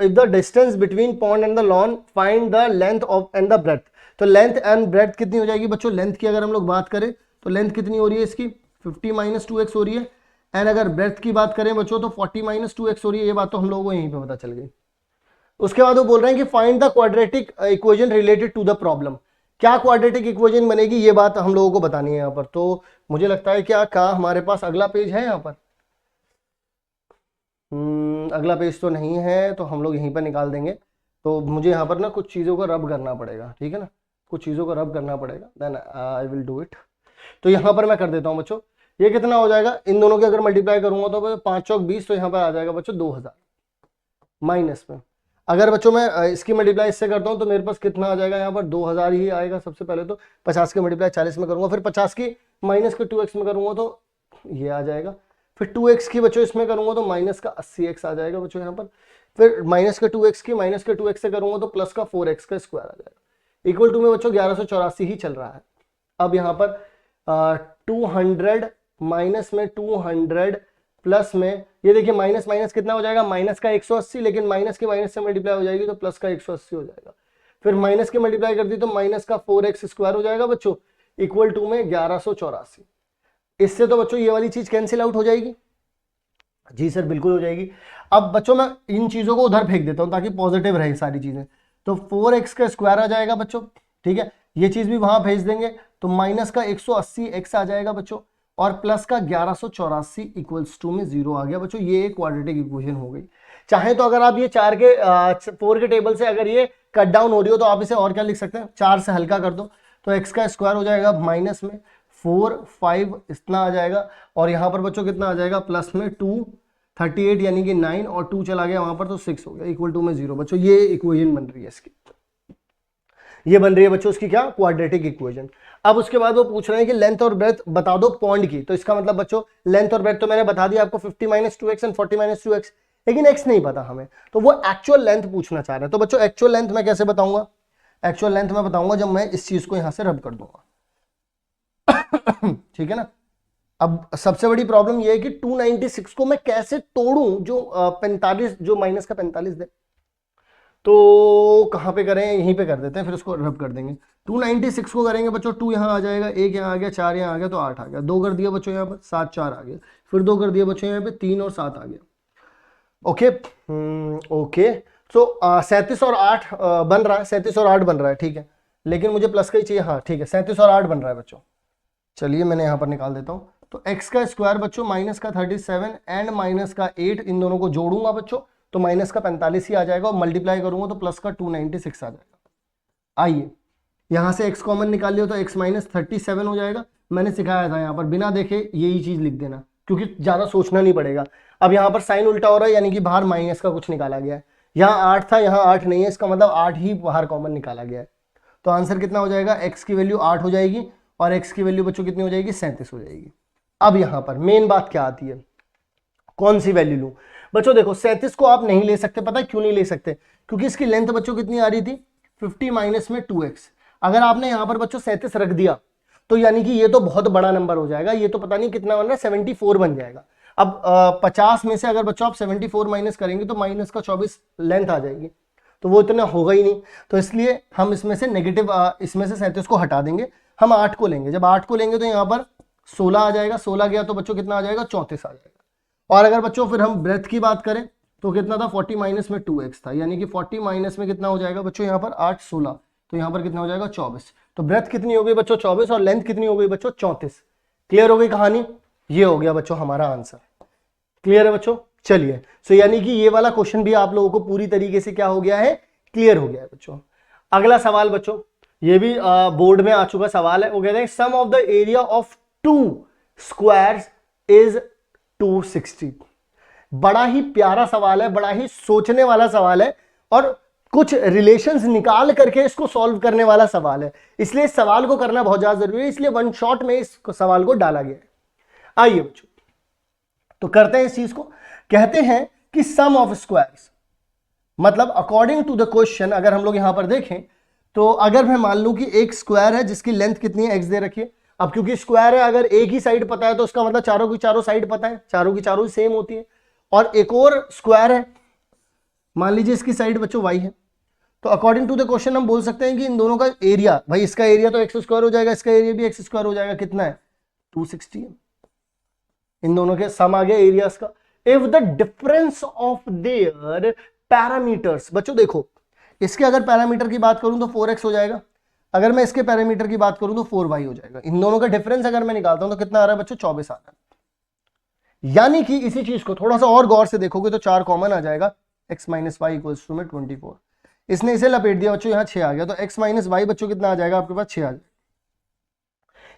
if the distance between pond and the lawn find the length of and the breadth. तो लेंथ एंड ब्रेथ कितनी हो जाएगी बच्चों, लेंथ की अगर हम लोग बात करें तो लेंथ कितनी हो रही है इसकी 50 माइनस 2x हो रही है, एंड अगर ब्रेथ की बात करें बच्चों तो 40 माइनस 2x हो रही है। ये बात तो हम लोगों को यहीं पे पता चल गई। उसके बाद वो बोल रहे हैं कि find the quadratic equation related to the problem. क्या क्वाड्रेटिक इक्वेशन बनेगी ये बात हम लोगों को बतानी है यहाँ पर। तो मुझे लगता है क्या हमारे पास अगला पेज है यहाँ पर, अगला पेज तो नहीं है, तो हम लोग यहीं पर निकाल देंगे। तो मुझे यहाँ पर ना कुछ चीज़ों को रब करना पड़ेगा, ठीक है ना, कुछ चीज़ों को रब करना पड़ेगा, then I will do it. तो यहाँ पर मैं कर देता हूँ बच्चों, ये कितना हो जाएगा, इन दोनों के अगर मल्टीप्लाई करूंगा तो 5 चौक 20, तो यहाँ पर आ जाएगा बच्चों 2000 माइनस में। अगर बच्चों मैं इसकी मल्टीप्लाई इससे करता हूँ तो मेरे पास कितना आ जाएगा, यहाँ पर 2000 ही आएगा। सबसे पहले तो 50 की मल्टीप्लाई 40 में करूंगा, फिर 50 की माइनस के 2x में करूंगा तो ये आ जाएगा, फिर 2x की बच्चों इसमें करूंगा तो माइनस का 80x आ जाएगा बच्चों यहाँ पर, फिर माइनस के 2x की माइनस के 2x से करूंगा तो प्लस का 4x का स्क्वायर आ जाएगा इक्वल टू में बच्चों 1184 ही चल रहा है। अब यहाँ पर 200 माइनस में 200 प्लस में, ये देखिए माइनस माइनस कितना हो जाएगा, माइनस का 180, लेकिन माइनस की माइनस से मल्टीप्लाई हो जाएगी तो प्लस का 180 हो जाएगा। फिर माइनस की मल्टीप्लाई कर दी तो माइनस का 4x स्क्वायर हो जाएगा बच्चों इक्वल टू में 1184। इससे तो बच्चों ये वाली चीज कैंसिल आउट हो जाएगी। जी सर बिल्कुल हो जाएगी। अब बच्चों मैं इन चीजों को उधर फेंक देता हूं ताकि पॉजिटिव रहे सारी चीजें। तो 4x का स्क्वायर आ जाएगा बच्चों, ठीक है, ये चीज भी वहां भेज देंगे तो माइनस का 180x आ जाएगा बच्चों, और प्लस का 1184 इक्वल्स टू में 0 आ गया बच्चों। ये एक क्वाड्रेटिक इक्वेशन हो गई। चाहे तो अगर आप ये 4 के टेबल से अगर ये कट डाउन हो रही हो तो आप इसे और क्या लिख सकते हैं, 4 से हल्का कर दो तो x का स्क्वायर हो जाएगा माइनस में 4 5 इतना आ जाएगा, और यहाँ पर बच्चों कितना आ जाएगा प्लस में 2 38 यानी कि 9, और 2 चला गया वहां पर तो 6 हो गया इक्वल टू में 0 बच्चों। ये इक्वेशन बन रही है इसकी, ये बन रही है बच्चों उसकी क्या, क्वाड्रेटिक इक्वेशन। अब उसके बाद वो पूछ रहे हैं कि लेंथ और ब्रेथ बता दो पॉन्ड की। तो इसका मतलब बच्चों लेंथ और ब्रेथ तो मैंने बता दिया आपको 50 minus 2x and 40 minus 2x, लेकिन x नहीं पता हमें, तो वो एक्चुअल लेंथ पूछना चाह रहे हैं। तो बच्चों एक्चुअल लेंथ मैं कैसे बताऊंगा, एक्चुअल लेंथ मैं बताऊंगा जब मैं इस चीज को यहां से रब कर दूंगा ठीक है ना। अब सबसे बड़ी प्रॉब्लम यह है कि 296 को मैं कैसे तोड़ूं जो 45 जो माइनस का 45 दे। तो कहां पे करें, यहीं पे कर देते हैं, फिर उसको रब कर देंगे। 296 को करेंगे बच्चों, 2 यहाँ आ जाएगा, 1 यहाँ आ गया, 4 यहाँ आ गया तो 8 आ गया, 2 कर दिया बच्चों यहाँ पर 7 4 आ गया, फिर 2 कर दिया बच्चों यहाँ पे 3 और 7 आ गया। ओके ओके, तो 37 और 8 बन रहा है, 37 और 8 बन रहा है, ठीक है, लेकिन मुझे प्लस का ही चाहिए। हाँ ठीक है, 37 और 8 बन रहा है बच्चों। चलिए मैंने यहाँ पर निकाल देता हूँ। तो x का स्क्वायर बच्चों माइनस का 37 एंड माइनस का 8, इन दोनों को जोड़ूंगा बच्चों तो माइनस का 45 ही आ जाएगा, और मल्टीप्लाई करूंगा तो प्लस का 296 आ जाएगा। आइए यहां से x कॉमन निकाल लिया तो x माइनस 37 हो जाएगा। मैंने सिखाया था यहाँ पर बिना देखे यही चीज लिख देना, क्योंकि ज्यादा सोचना नहीं पड़ेगा। अब यहाँ पर साइन उल्टा हो रहा है, यानी कि बाहर माइनस का कुछ निकाला गया है। यहाँ 8 था, यहाँ 8 नहीं है, इसका मतलब 8 ही बाहर कॉमन निकाला गया है। तो आंसर कितना हो जाएगा, x की वैल्यू 8 हो जाएगी और x की वैल्यू बच्चों कितनी हो जाएगी, 37 हो जाएगी। अब यहाँ पर मेन बात क्या आती है, कौन सी वैल्यू लूं बच्चों। देखो 37 को आप नहीं ले सकते, पता है क्यों नहीं ले सकते, क्योंकि इसकी लेंथ बच्चों कितनी आ रही थी 50 माइनस में 2x। अगर आपने यहां पर बच्चों 37 रख दिया तो यानी कि ये तो बहुत बड़ा नंबर हो जाएगा, ये तो पता नहीं कितना बन रहा है, 74 बन जाएगा। अब 50 में से अगर बच्चों आप 74 माइनस करेंगे तो माइनस का 24 लेंथ आ जाएगी, तो वो इतना होगा ही नहीं। तो इसलिए हम इसमें से नेगेटिव इसमें से 37 को हटा देंगे, हम 8 को लेंगे। जब 8 को लेंगे तो यहाँ पर 16 आ जाएगा, 16 गया तो बच्चों कितना आ जाएगा, 34 आ जाएगा। और अगर बच्चों फिर हम ब्रेथ की बात करें तो कितना था, 40 माइनस में 2x था, यानी कि 40 माइनस में कितना हो जाएगा बच्चों, यहाँ पर 8 16, तो यहाँ पर कितना हो जाएगा 24। तो ब्रेथ कितनी हो गई बच्चों 24, और लेंथ कितनी हो गई बच्चों 34। क्लियर हो गई कहानी, ये हो गया बच्चों हमारा आंसर। क्लियर है बच्चों, चलिए। सो यानी कि ये वाला क्वेश्चन भी आप लोगों को पूरी तरीके से क्या हो गया है, क्लियर हो गया है बच्चों। अगला सवाल बच्चों, ये भी बोर्ड में आ चुका सवाल है। वो कहते हैं sum of the area of 2 squares is 260। बड़ा ही प्यारा सवाल है, बड़ा ही सोचने वाला सवाल है, और कुछ रिलेशंस निकाल करके इसको सॉल्व करने वाला सवाल है। इसलिए इस सवाल को करना बहुत ज्यादा जरूरी है, इसलिए वन शॉट में इस सवाल को डाला गया है। आइए बच्चों तो करते हैं इस चीज को। कहते हैं कि सम ऑफ स्क्वायर्स, मतलब अकॉर्डिंग टू द क्वेश्चन अगर हम लोग यहां पर देखें तो अगर मैं मान लूं कि एक स्क्वायर है जिसकी लेंथ कितनी है, एक्स दे रखी है। अब क्योंकि स्क्वायर है, अगर एक ही साइड पता है तो उसका मतलब चारों की चारों साइड पता है, चारों की चारों सेम होती है। और एक और स्क्वायर है, मान लीजिए इसकी साइड बच्चों वाई है, तो अकॉर्डिंग टू द क्वेश्चन हम बोल सकते हैं कि इन दोनों का एरिया, भाई इसका एरिया तो एक्स स्क्वायर हो जाएगा, इसका एरिया भी एक्स स्क्वायर हो जाएगा, कितना है 260 है। इन दोनों के सम आ गया एरियाज का। If the difference of their parameters, बच्चों देखो इसके अगर पैरामीटर की बात करूं तो 4x हो जाएगा, अगर मैं इसके पैरामीटर की बात करूं तो 4y हो जाएगा। इन दोनों का डिफरेंस अगर मैं निकालता हूं तो कितना आ रहा है बच्चों, 24 आ रहा है। यानी कि इसी चीज को थोड़ा सा और गौर से देखोगे तो 4 कॉमन आ जाएगा, x minus y equals to में 24। इसने इसे लपेट दिया बच्चों, यहां 6 आ गया, तो x माइनस वाई बच्चों कितना आ जाएगा आपके पास, 6 आ जाएगा।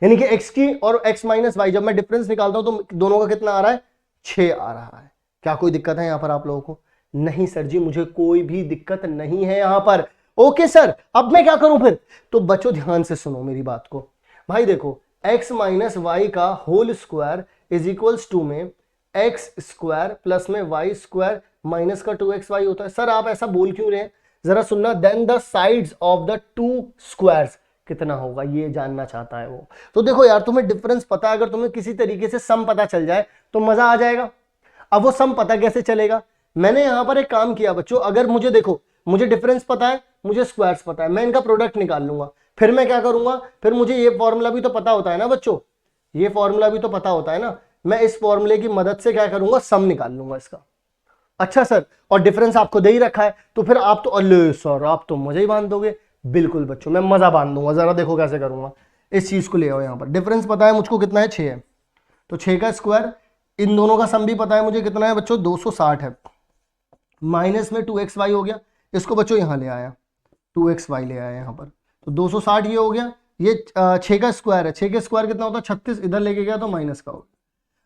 यानी कि x की और x माइनस वाई जब मैं डिफरेंस निकालता हूं तो दोनों का कितना आ रहा है, 6 आ रहा है। क्या कोई दिक्कत है यहां पर आप लोगों को? नहीं सर जी, मुझे कोई भी दिक्कत नहीं है यहां पर। ओके सर, अब मैं क्या करूं फिर? तो बच्चों ध्यान से सुनो मेरी बात को। भाई देखो x माइनस वाई का whole square is equals to में एक्स स्क्वायर प्लस में वाई स्क्वायर माइनस का 2xy होता है। सर आप ऐसा बोल क्यों रहे हैं, जरा सुनना। Then the sides of the two squares कितना होगा, ये जानना चाहता है वो। तो देखो यार, तुम्हें डिफरेंस पता है, अगर तुम्हें किसी तरीके से सम पता चल जाए तो मजा आ जाएगा। अब वो सम पता कैसे चलेगा? मैंने यहां पर एक काम किया बच्चों, अगर मुझे देखो, मुझे डिफरेंस पता है, मुझे स्क्वायर्स पता है, मैं इनका प्रोडक्ट निकाल लूंगा। फिर मैं क्या करूंगा, फिर मुझे ये फॉर्मूला भी तो पता होता है ना बच्चों, ये फॉर्मूला भी तो पता होता है ना। मैं इस फॉर्मूले की मदद से क्या करूंगा, सम निकाल लूंगा इसका। अच्छा सर, और डिफरेंस आपको दे ही रखा है, तो फिर आप तो अल्ले सर आप तो मजा ही बांध दोगे। बिल्कुल बच्चों, मैं मजा बांध दूंगा, जरा देखो कैसे करूंगा। इस चीज को ले आओ, यहां पर डिफरेंस पता है मुझको कितना है, 6 है, तो 6 का स्क्वायर, इन दोनों का सम भी पता है मुझे कितना है बच्चों, 260 है, माइनस में 2xy हो गया, इसको बच्चों यहां ले आया, 2xy ले आया यहां पर, तो 260 ये हो गया। ये 6 का स्क्वायर है, 6 का स्क्वायर कितना होता है 36, इधर लेके गया तो माइनस का हो गया।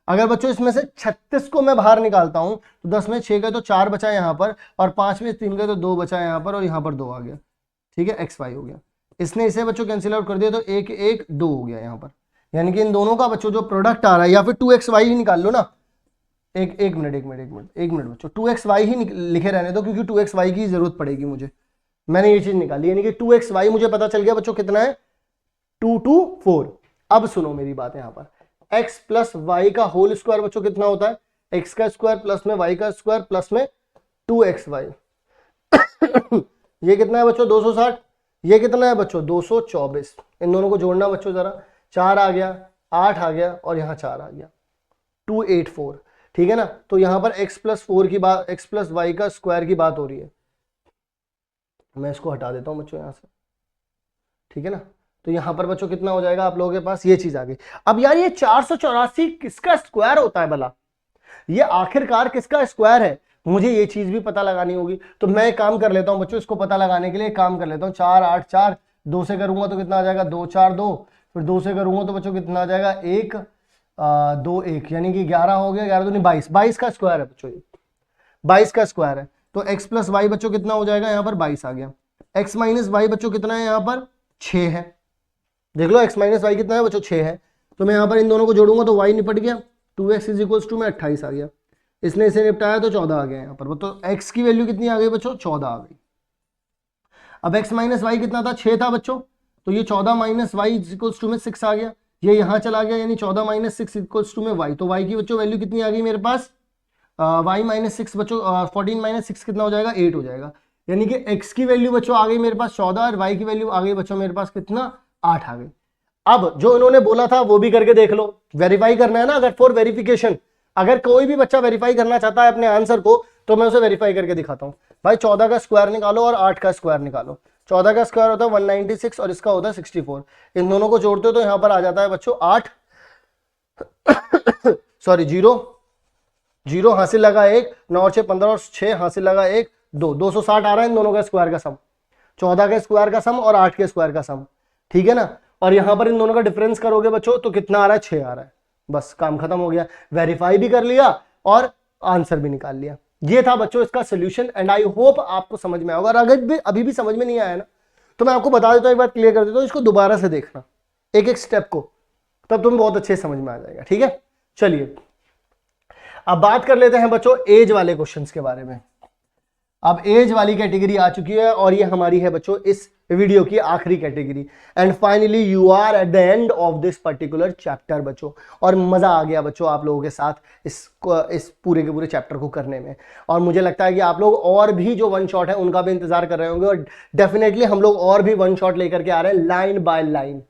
अगर बच्चों इसमें से 36 को मैं बाहर निकालता हूं तो 10 में 6 गए तो 4 बचा यहां पर, और 5 में 3 गए तो 2 बचा यहां पर, और यहां पर 2 आ गया। ठीक है, एक्स वाई हो गया। इसने इसे बच्चों कैंसिल आउट कर दिया तो 1 1 2 हो गया यहां पर। यानी कि इन दोनों का बच्चों जो प्रोडक्ट आ रहा है, या फिर 2xy ही निकाल लो ना। एक मिनट बच्चों, 2xy ही लिखे रहने दो, क्योंकि 2xy की जरूरत पड़ेगी मुझे। मैंने ये चीज निकाली, यानी कि 2xy मुझे पता चल गया बच्चों कितना है, 2 2 4। अब सुनो मेरी बात, यहां पर x प्लस वाई का होल स्क्वायर बच्चों कितना होता है, x का स्क्वायर प्लस में y का स्क्वायर प्लस में 2xy। ये कितना है बच्चों, 260। ये कितना है बच्चों, 224। इन दोनों को जोड़ना बच्चों जरा, 4 आ गया, 8 आ गया, और यहां 4 आ गया, 284। ठीक है ना। तो यहां पर x प्लस 4 की बात, x प्लस वाई का स्क्वायर की बात हो रही है। मैं इसको हटा देता हूं बच्चों यहां से, ठीक है ना। तो यहां पर बच्चों कितना हो जाएगा आप लोगों के पास, ये चीज आ गई। अब यार ये 484 किसका स्क्वायर होता है भला, ये आखिरकार किसका स्क्वायर है, मुझे ये चीज भी पता लगानी होगी। तो मैं एक काम कर लेता हूं बच्चों, इसको पता लगाने के लिए एक काम कर लेता हूं, 4 8 4, 2 से करूंगा तो कितना आ जाएगा, 2 4 2, फिर 2 से करूंगा तो बच्चों कितना आ जाएगा, 1 2 1, यानी कि 11 हो गया, 11 दूनी 22, 22 का स्क्वायर है बच्चों, 22 का स्क्वायर है। तो x प्लस वाई बच्चों कितना हो जाएगा, यहाँ पर 22 आ गया। x माइनस वाई बच्चों कितना है, यहाँ पर 6 है। देख लो x माइनस वाई कितना है बच्चों, 6 है। तो मैं यहाँ पर इन दोनों को जोड़ूंगा तो y निपट गया, 2x इज इक्वल्स टू में 28 आ गया। इसने इसे निपटाया तो 14 आ गया यहाँ पर। तो x की वैल्यू कितनी आ गई बच्चों, 14 आ गई। अब x माइनस वाई कितना था, 6 था बच्चों, तो ये 14 minus y is equals to में 6 आ गया। ये यहाँ चला गया, यानी 14 माइनस 6 इक्वल्स टू में y। तो y की बच्चों वैल्यू कितनी आ गई मेरे पास, y माइनस 6 बच्चों, 14 माइनस 6 कितना हो जाएगा, 8 हो जाएगा। यानी कि x की वैल्यू बच्चों आ गई मेरे पास 14, और y की वैल्यू आ गई बच्चों मेरे पास कितना, 8 आ गई। अब जो इन्होंने बोला था वो भी करके देख लो, वेरीफाई करना है ना। अगर फॉर वेरिफिकेशन, अगर कोई भी बच्चा वेरीफाई करना चाहता है अपने आंसर को, तो मैं उसे वेरीफाई करके दिखाता हूं। भाई 14 का स्क्वायर निकालो और 8 का स्क्वायर निकालो। 14 का स्क्वायर होता है 196 और इसका होता है 64। इन दोनों को जोड़ते हो तो यहां पर आ जाता है बच्चों 8 सॉरी 0 0 हासिल लगा 1, 9 और 6 15 और 6 हासिल लगा 1 2, 260 आ रहा है इन दोनों का स्क्वायर का सम, 14 के स्क्वायर का सम और 8 के स्क्वायर का सम। ठीक है ना। और यहां पर इन दोनों का डिफरेंस करोगे बच्चों तो कितना आ रहा है, 6 आ रहा है। बस काम खत्म हो गया, वेरीफाई भी कर लिया और आंसर भी निकाल लिया। ये था बच्चों इसका सोल्यूशन, एंड आई होप आपको समझ में आएगा। अगर भी अभी भी समझ में नहीं आया ना, तो मैं आपको बता देता हूं, एक बार क्लियर कर देता हूं, इसको दोबारा से देखना एक एक स्टेप को, तब तुम्हें बहुत अच्छे समझ में आ जाएगा। ठीक है, चलिए अब बात कर लेते हैं बच्चों एज वाले क्वेश्चंस के बारे में। अब एज वाली कैटेगरी आ चुकी है और ये हमारी है बच्चों इस वीडियो की आखिरी category. And finally you are at the end of this particular chapter बच्चों। और मजा आ गया बच्चों आप लोगों के साथ इस पूरे के पूरे चैप्टर को करने में। और मुझे लगता है कि आप लोग और भी जो वन शॉट है उनका भी इंतजार कर रहे होंगे, और डेफिनेटली हम लोग और भी वन शॉट लेकर के आ रहे हैं लाइन बाय लाइन।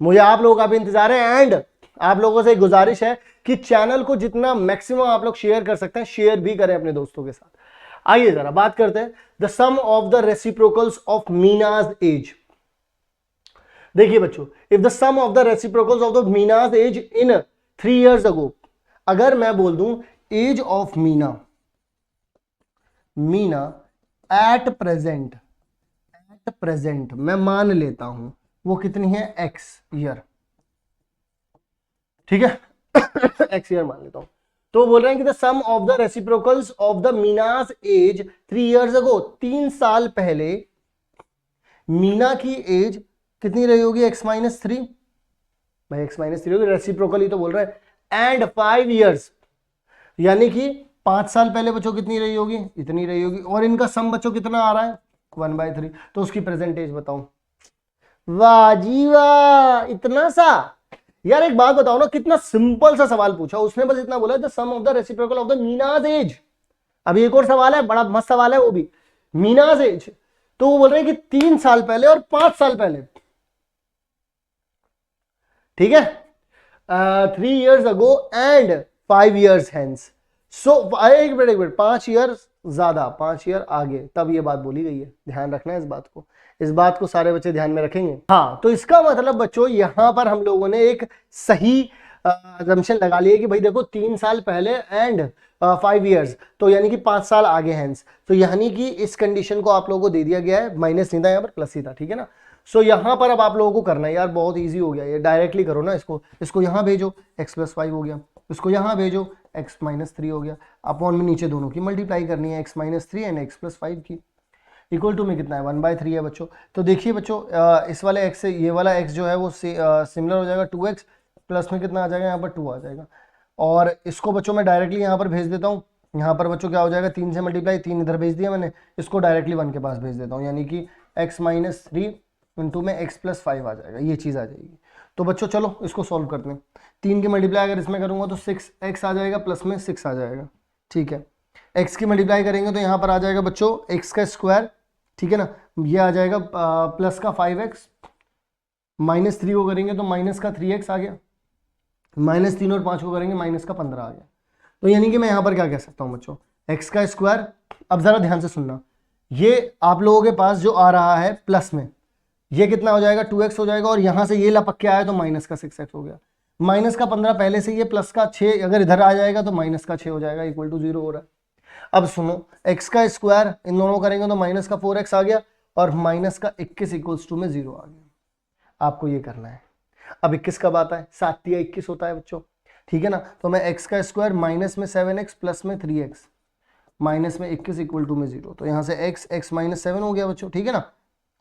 मुझे आप लोगों का भी इंतजार है। एंड आप लोगों से गुजारिश है कि चैनल को जितना मैक्सिमम आप लोग शेयर कर सकते हैं शेयर भी करें अपने दोस्तों के साथ। आइए जरा बात करते हैं the sum of the reciprocals of Meena's age. देखिए बच्चों, if the sum of the reciprocals of the Meena's age in 3 years ago, अगर मैं बोल दूं age of Meena at present मैं मान लेता हूं वो कितनी है x ईयर, ठीक है x ईयर मान लेता हूं। तो बोल रहे हैं कि the sum of the reciprocals of the मीनास एज 3 years अगो, 3 साल पहले मीना की एज कितनी रही होगी x-3, भाई x-3 होगी, रेसिप्रोकल ही तो बोल रहा है। एंड 5 years यानी कि 5 साल पहले बच्चों कितनी रही होगी, इतनी रही होगी। और इनका सम बच्चों कितना आ रहा है 1/3, तो उसकी प्रेजेंट एज बताओ। वाह जी वाह, इतना सा। यार एक बात बताओ ना, कितना सिंपल सा सवाल पूछा उसने, बस इतना बोला the sum of the reciprocal of the Meena's age. अभी एक और सवाल है, बड़ा मस्त सवाल है वो भी, मीनाज एज। तो वो बोल रहे हैं कि 3 साल पहले और 5 साल पहले, ठीक है, 3 years ago and 5 years hence. So एक मिनट 5 years ज्यादा, 5 year आगे, तब ये बात बोली गई है। ध्यान रखना है इस बात को सारे बच्चे ध्यान में रखेंगे। हाँ, तो इसका मतलब बच्चों यहां पर हम लोगों ने एक सही असम्पशन लगा लिया कि भाई देखो 3 साल पहले एंड 5 years, तो यानी कि 5 साल आगे हैंस। तो यानी कि इस कंडीशन को आप लोगों को दे दिया गया है, माइनस नहीं था यहाँ पर, प्लस ही था, ठीक है ना। सो यहां पर अब आप लोगों को करना है यार, बहुत इजी हो गया ये, डायरेक्टली करो ना इसको यहां भेजो, x+5 हो गया, इसको यहां भेजो x-3 हो गया, अपॉन में नीचे दोनों की मल्टीप्लाई करनी है, x-3 एंड x+5 की, इक्वल टू में कितना है 1/3 है बच्चों। तो देखिए बच्चों इस वाले x से ये वाला x जो है वो सिमिलर हो जाएगा 2x, प्लस में कितना आ जाएगा यहाँ पर 2 आ जाएगा। और इसको बच्चों मैं डायरेक्टली यहाँ पर भेज देता हूँ, यहाँ पर बच्चों क्या हो जाएगा 3 से मल्टीप्लाई, 3 इधर भेज दिया मैंने, इसको डायरेक्टली 1 के पास भेज देता हूँ, यानी कि x-3 इंटू में x+5 आ जाएगा, ये चीज़ आ जाएगी। तो बच्चों चलो इसको सॉल्व करते हैं। 3 की मल्टीप्लाई अगर इसमें करूँगा तो 6x आ जाएगा, प्लस में 6 आ जाएगा, ठीक है। x की मल्टीप्लाई करेंगे तो यहाँ पर आ जाएगा बच्चों x का स्क्वायर, ठीक है ना, ये आ जाएगा प्लस का 5x, -3 को करेंगे तो माइनस का 3x आ गया, -3 और 5 को करेंगे माइनस का 15 आ गया। तो यानी कि मैं यहाँ पर क्या कह सकता हूँ बच्चों, x का स्क्वायर। अब जरा ध्यान से सुनना, ये आप लोगों के पास जो आ रहा है प्लस में, ये कितना हो जाएगा 2x हो जाएगा, और यहां से ये लपक के आया तो माइनस का 6x हो गया, माइनस का 15 पहले से, ये प्लस का 6 अगर इधर आ जाएगा तो माइनस का 6 हो जाएगा, इक्वल टू 0 हो रहा है। अब सुनो, x का स्क्वायर इन दोनों करेंगे तो माइनस का 4x आ गया, और माइनस का 21 इक्वल्स टू में 0 आ गया। आपको ये करना है। अब 21 कब आता है, 7 या 21 होता है बच्चों, ठीक है ना। तो मैं x का स्क्वायर माइनस में 7x प्लस में 3x माइनस में 21 इक्वल टू में 0, तो यहाँ से x-7 हो गया बच्चों, ठीक है ना।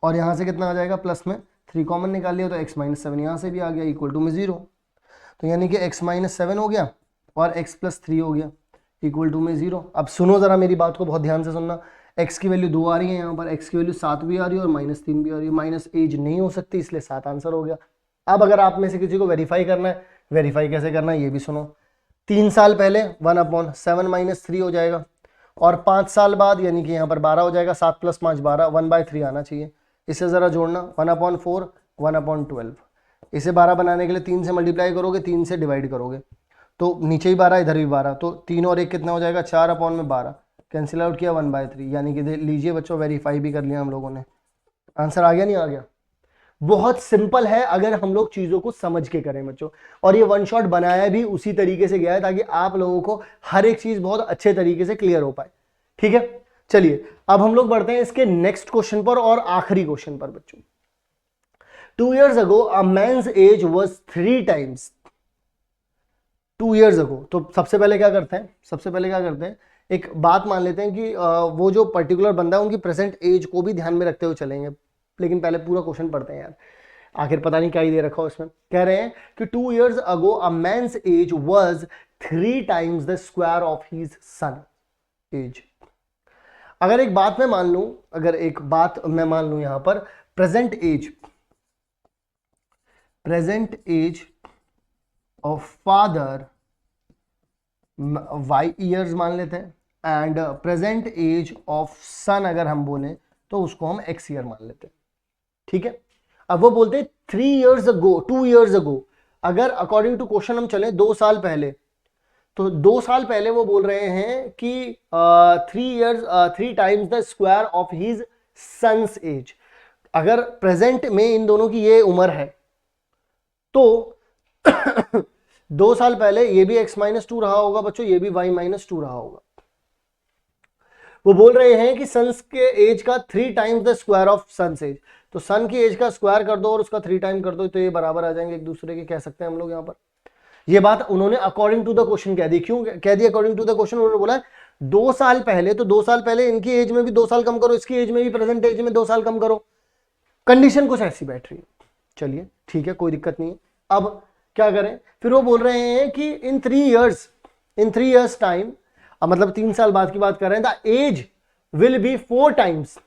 और यहाँ से कितना आ जाएगा, प्लस में 3 कॉमन निकाल लिया तो x-7 यहाँ से भी आ गया, इक्वल टू में 0। तो यानी कि x-7 हो गया और x+3 हो गया, इक्वल टू में 0। अब सुनो जरा मेरी बात को बहुत ध्यान से सुनना, x की वैल्यू 2 आ रही है यहाँ पर, x की वैल्यू 7 भी आ रही है और -3 भी आ रही है, माइनस एज नहीं हो सकती, इसलिए 7 आंसर हो गया। अब अगर आप में से किसी को वेरीफाई करना है, वेरीफाई कैसे करना है ये भी सुनो। 3 साल पहले 1/7 - 3 हो जाएगा, और 5 साल बाद यानी कि यहाँ पर 12 हो जाएगा, 7 + 5 12, 1/3 आना चाहिए। इसे जरा जोड़ना, 1/4 1/12, इसे 12 बनाने के लिए 3 से मल्टीप्लाई करोगे, 3 से डिवाइड करोगे तो नीचे ही 12 इधर भी 12, तो 3 और 1 कितना हो जाएगा 4/12, कैंसिल आउट किया 1/3, यानी कि लीजिए बच्चों वेरीफाई भी कर लिया हम लोगों ने। आंसर आ गया नहीं आ गया, बहुत सिंपल है अगर हम लोग चीजों को समझ के करें बच्चों। और ये वन शॉट बनाया भी उसी तरीके से गया है ताकि आप लोगों को हर एक चीज बहुत अच्छे तरीके से क्लियर हो पाए, ठीक है। चलिए अब हम लोग बढ़ते हैं इसके नेक्स्ट क्वेश्चन पर और आखिरी क्वेश्चन पर बच्चों। 2 years ago a man's age was 3 times 2 years ago। तो सबसे पहले क्या करते हैं, एक बात मान लेते हैं कि वो जो पर्टिकुलर बंदा है उनकी प्रेजेंट एज को भी ध्यान में रखते हुए चलेंगे, लेकिन पहले पूरा क्वेश्चन पढ़ते हैं यार, आखिर पता नहीं क्या ही दे रखा हो इसमें। कह रहे हैं कि 2 years ago a man's age was 3 times the square of his son age। अगर एक बात मैं मान लूं, अगर एक बात मैं मान लूं यहां पर present age of father y years मान लेते हैं, and present age of son अगर हम बोले तो उसको हम x ईयर मान लेते हैं, ठीक है। अब वो बोलते हैं 3 years ago, 2 years ago, अगर अकॉर्डिंग टू क्वेश्चन हम चले 2 साल पहले, तो 2 साल पहले वो बोल रहे हैं कि 3 times the square of his son's age. अगर प्रेजेंट में इन दोनों की ये उम्र है तो 2 साल पहले ये भी x-2 रहा होगा बच्चों, ये भी y-2 रहा होगा। वो बोल रहे हैं कि सन्स के एज का 3 times the square of son's age, तो सन की एज का स्क्वायर कर दो और उसका 3 टाइम कर दो, तो ये बराबर आ जाएंगे एक दूसरे के, कह सकते हैं हम लोग यहाँ पर। ये बात उन्होंने अकॉर्डिंग टू द क्वेश्चन कह दी। क्यों कह दी अकॉर्डिंग टू द क्वेश्चन? उन्होंने बोला 2 साल पहले, तो 2 साल पहले इनकी एज में भी 2 साल कम करो, इसकी एज में भी प्रेजेंट एज में 2 साल कम करो। कंडीशन कुछ ऐसी बैठ रही है। चलिए ठीक है, कोई दिक्कत नहीं है। अब क्या करें? फिर वो बोल रहे हैं कि इन 3 years टाइम, मतलब 3 साल बाद की बात कर रहे हैं, the age will be 4 times,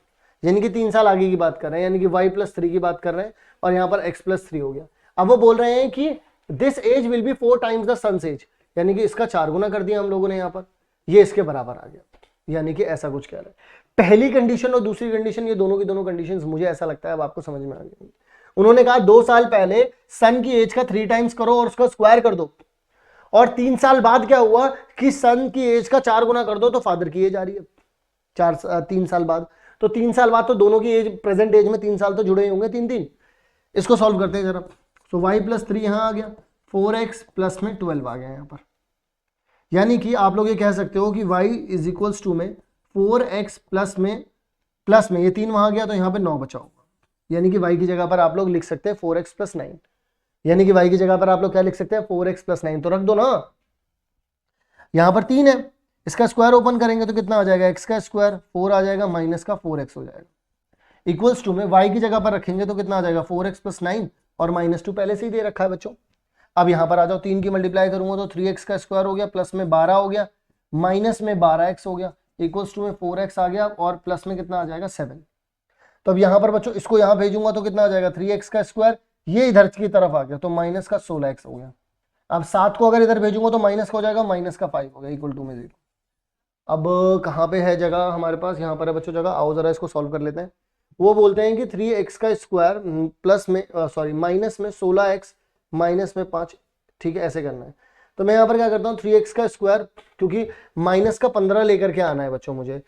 यानी कि 3 साल आगे की बात कर रहे हैं, यानी कि y+3 की बात कर रहे हैं, और यहां पर x+3 हो गया। अब वो बोल रहे हैं कि this age will be 4 times the son's age, यानी कि इसका 4 गुना कर दिया हम लोगों ने यहां पर, ये इसके बराबर आ गया, यानी कि ऐसा कुछ कह रहे हैं। पहली कंडीशन और दूसरी कंडीशन, ये दोनों की दोनों कंडीशन मुझे ऐसा लगता है अब आपको समझ में आ गई। उन्होंने कहा 2 साल पहले सन की एज का 3 टाइम्स करो और उसका स्क्वायर कर दो, और 3 साल बाद क्या हुआ कि सन की एज का 4 गुना कर दो, तो फादर की एज आ रही है 3 साल बाद। तो 3 साल बाद तो दोनों की एज, प्रेजेंट एज में 3 साल तो जुड़े होंगे, 3 इसको सॉल्व करते हैं जरा। तो y+3 यहां आ गया, 4x प्लस में 12 आ गया यहां पर, यानी कि आप लोग ये कह सकते हो कि y में 4x प्लस में ये 3 वहां गया, तो यहां पे 9 बचा होगा, यानी कि y की जगह पर आप लोग लिख सकते हैं 4x + 9, यानी कि y की जगह पर आप लोग क्या लिख सकते हैं 4x + 9, तो रख दो ना। यहां पर 3 है, इसका स्क्वायर ओपन करेंगे तो कितना आ जाएगा, x का स्क्वायर 4 आ जाएगा, माइनस का 4x हो जाएगा, इक्वल्स टू में y की जगह पर रखेंगे तो कितना आ जाएगा 4x + 9, और -2 पहले से ही दे रखा है बच्चों। अब यहां पर आ जाओ, 3 की मल्टीप्लाई करूंगा तो 3x का स्क्वायर हो गया, प्लस में 12 हो गया, माइनस में 12x हो गया, इक्वल्स टू में 4x आ गया, और प्लस में कितना आ जाएगा 7। तो अब यहां पर बच्चों इसको यहां भेजूंगा तो कितना आ जाएगा 3x का स्क्वायर, ये इधर की तरफ आ गया तो माइनस का 16x हो गया। अब 7 को अगर इधर भेजूंगा तो माइनस का हो जाएगा, माइनस का 5 हो गया, इक्वल टू में 0। अब कहाँ पे है जगह हमारे पास, यहाँ पर है बच्चों जगह। आओ जरा इसको सॉल्व कर लेते हैं। वो बोलते हैं कि 3x का स्क्वायर प्लस में माइनस में 16x माइनस में 5, ठीक है, ऐसे करना है। तो मैं यहाँ पर क्या करता हूँ 3x का स्क्वायर, क्योंकि माइनस का 15 लेकर के आना है बच्चों मुझे।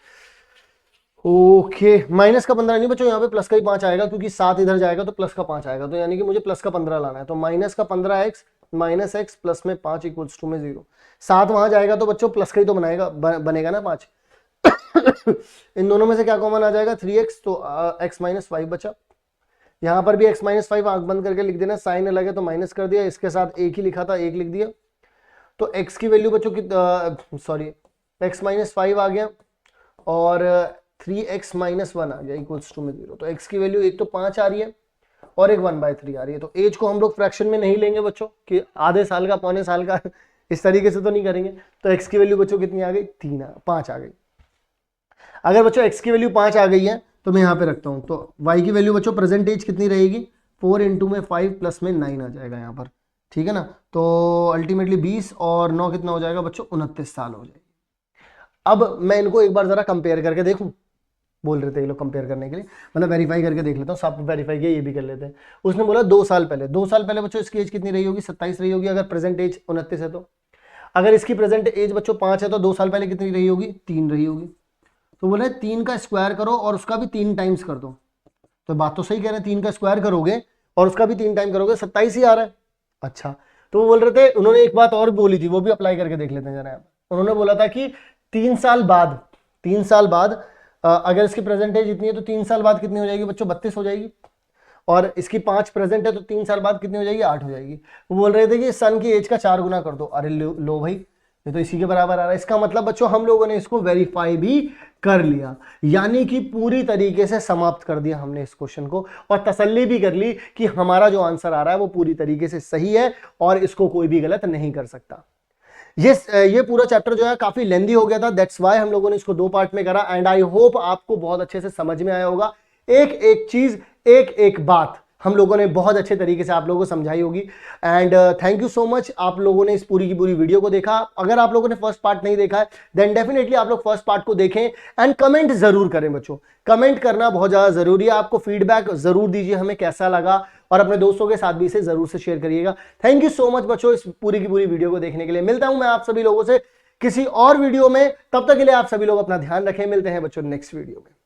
ओके, माइनस का 15 नहीं बच्चों, यहाँ पे प्लस का ही 5 आएगा, क्योंकि 7 इधर जाएगा तो प्लस का 5 आएगा, तो यानी कि मुझे प्लस का 15 लाना है। तो माइनस का 15x माइनस x प्लस में 5 इक्वल्स टू में 0। 7 वहां जाएगा तो बच्चों प्लस का ही तो बनेगा ना 5। इन दोनों में से क्या कॉमन आ जाएगा 3x, तो x - 5 बचा। यहां पर भी x - 5 आंख बंद करके लिख देना, साइन अलग है तो माइनस कर दिया, इसके साथ एक ही लिखा था 1 लिख दिया। तो x की वैल्यू बच्चों की x - 5 आ गया, और 3x - 1 आ गया इक्वल्स टू में 0। तो x की वैल्यू एक तो 5 आ रही है और एक 1/3 आ रही है। तो एज को हम लोग फ्रैक्शन में नहीं लेंगे बच्चों कि आधे साल का पौने साल का, इस तरीके से तो नहीं करेंगे। तो x की वैल्यू बच्चों कितनी आ गई 5 आ गई। अगर बच्चों x की वैल्यू 5 आ गई है तो मैं यहाँ पे रखता हूँ, तो y की वैल्यू बच्चों प्रेजेंट एज कितनी रहेगी 4 × में 5 प्लस में 9 आ जाएगा यहाँ पर, ठीक है ना। तो अल्टीमेटली 20 और 9 कितना हो जाएगा बच्चों 29 साल हो जाएगी। अब मैं इनको एक बार जरा कंपेयर करके देखूं, बोल रहे थे ये लोग कंपेयर करने के लिए, मतलब वेरीफाई करके देख लेता हूँ। सब वेरीफाई किया, ये भी कर लेते हैं। उसने बोला 2 साल पहले बच्चों इसकी एज कितनी रही होगी 27 रही होगी, अगर प्रेजेंट एज 29 है तो। अगर इसकी प्रेजेंट एज बच्चों 5 है तो 2 साल पहले कितनी रही होगी 3 रही होगी। तो बोले 3 का स्क्वायर करो और उसका भी 3 टाइम्स कर दो। तो बात तो सही कह रहे हैं, 3 का स्क्वायर करोगे और उसका भी 3 टाइम करोगे 27 ही आ रहा है। अच्छा, तो वो बोल रहे थे, उन्होंने एक बात और बोली थी, वो भी अप्लाई करके देख लेते हैं जरा। उन्होंने बोला था कि 3 साल बाद अगर इसकी प्रेजेंट एज इतनी है तो 3 साल बाद कितनी हो जाएगी बच्चों 32 हो जाएगी, और इसकी 5 प्रेजेंट है तो 3 साल बाद कितनी हो जाएगी 8 हो जाएगी। वो बोल रहे थे कि सन की एज का 4 गुना कर दो। अरे लो भाई, ये तो इसी के बराबर आ रहा है। इसका मतलब बच्चों हम लोगों ने इसको वेरीफाई भी कर लिया, यानी कि पूरी तरीके से समाप्त कर दिया हमने इस क्वेश्चन को, और तसल्ली भी कर ली कि हमारा जो आंसर आ रहा है वो पूरी तरीके से सही है और इसको कोई भी गलत नहीं कर सकता। ये पूरा चैप्टर जो है काफी लेंदी हो गया था, दैट्स वाई हम लोगों ने इसको 2 पार्ट में करा एंड आई होप आपको बहुत अच्छे से समझ में आया होगा। एक एक चीज, एक एक बात हम लोगों ने बहुत अच्छे तरीके से आप लोगों को समझाई होगी and thank you so much आप लोगों ने इस पूरी की पूरी वीडियो को देखा। अगर आप लोगों ने फर्स्ट पार्ट नहीं देखा है देन डेफिनेटली आप लोग फर्स्ट पार्ट को देखें एंड कमेंट जरूर करें बच्चों, कमेंट करना बहुत ज्यादा जरूरी है। आपको फीडबैक जरूर दीजिए हमें कैसा लगा और अपने दोस्तों के साथ भी इसे जरूर से शेयर करिएगा। थैंक यू सो मच बच्चों इस पूरी की पूरी वीडियो को देखने के लिए। मिलता हूं मैं आप सभी लोगों से किसी और वीडियो में, तब तक के लिए आप सभी लोग अपना ध्यान रखें। मिलते हैं बच्चों नेक्स्ट वीडियो में।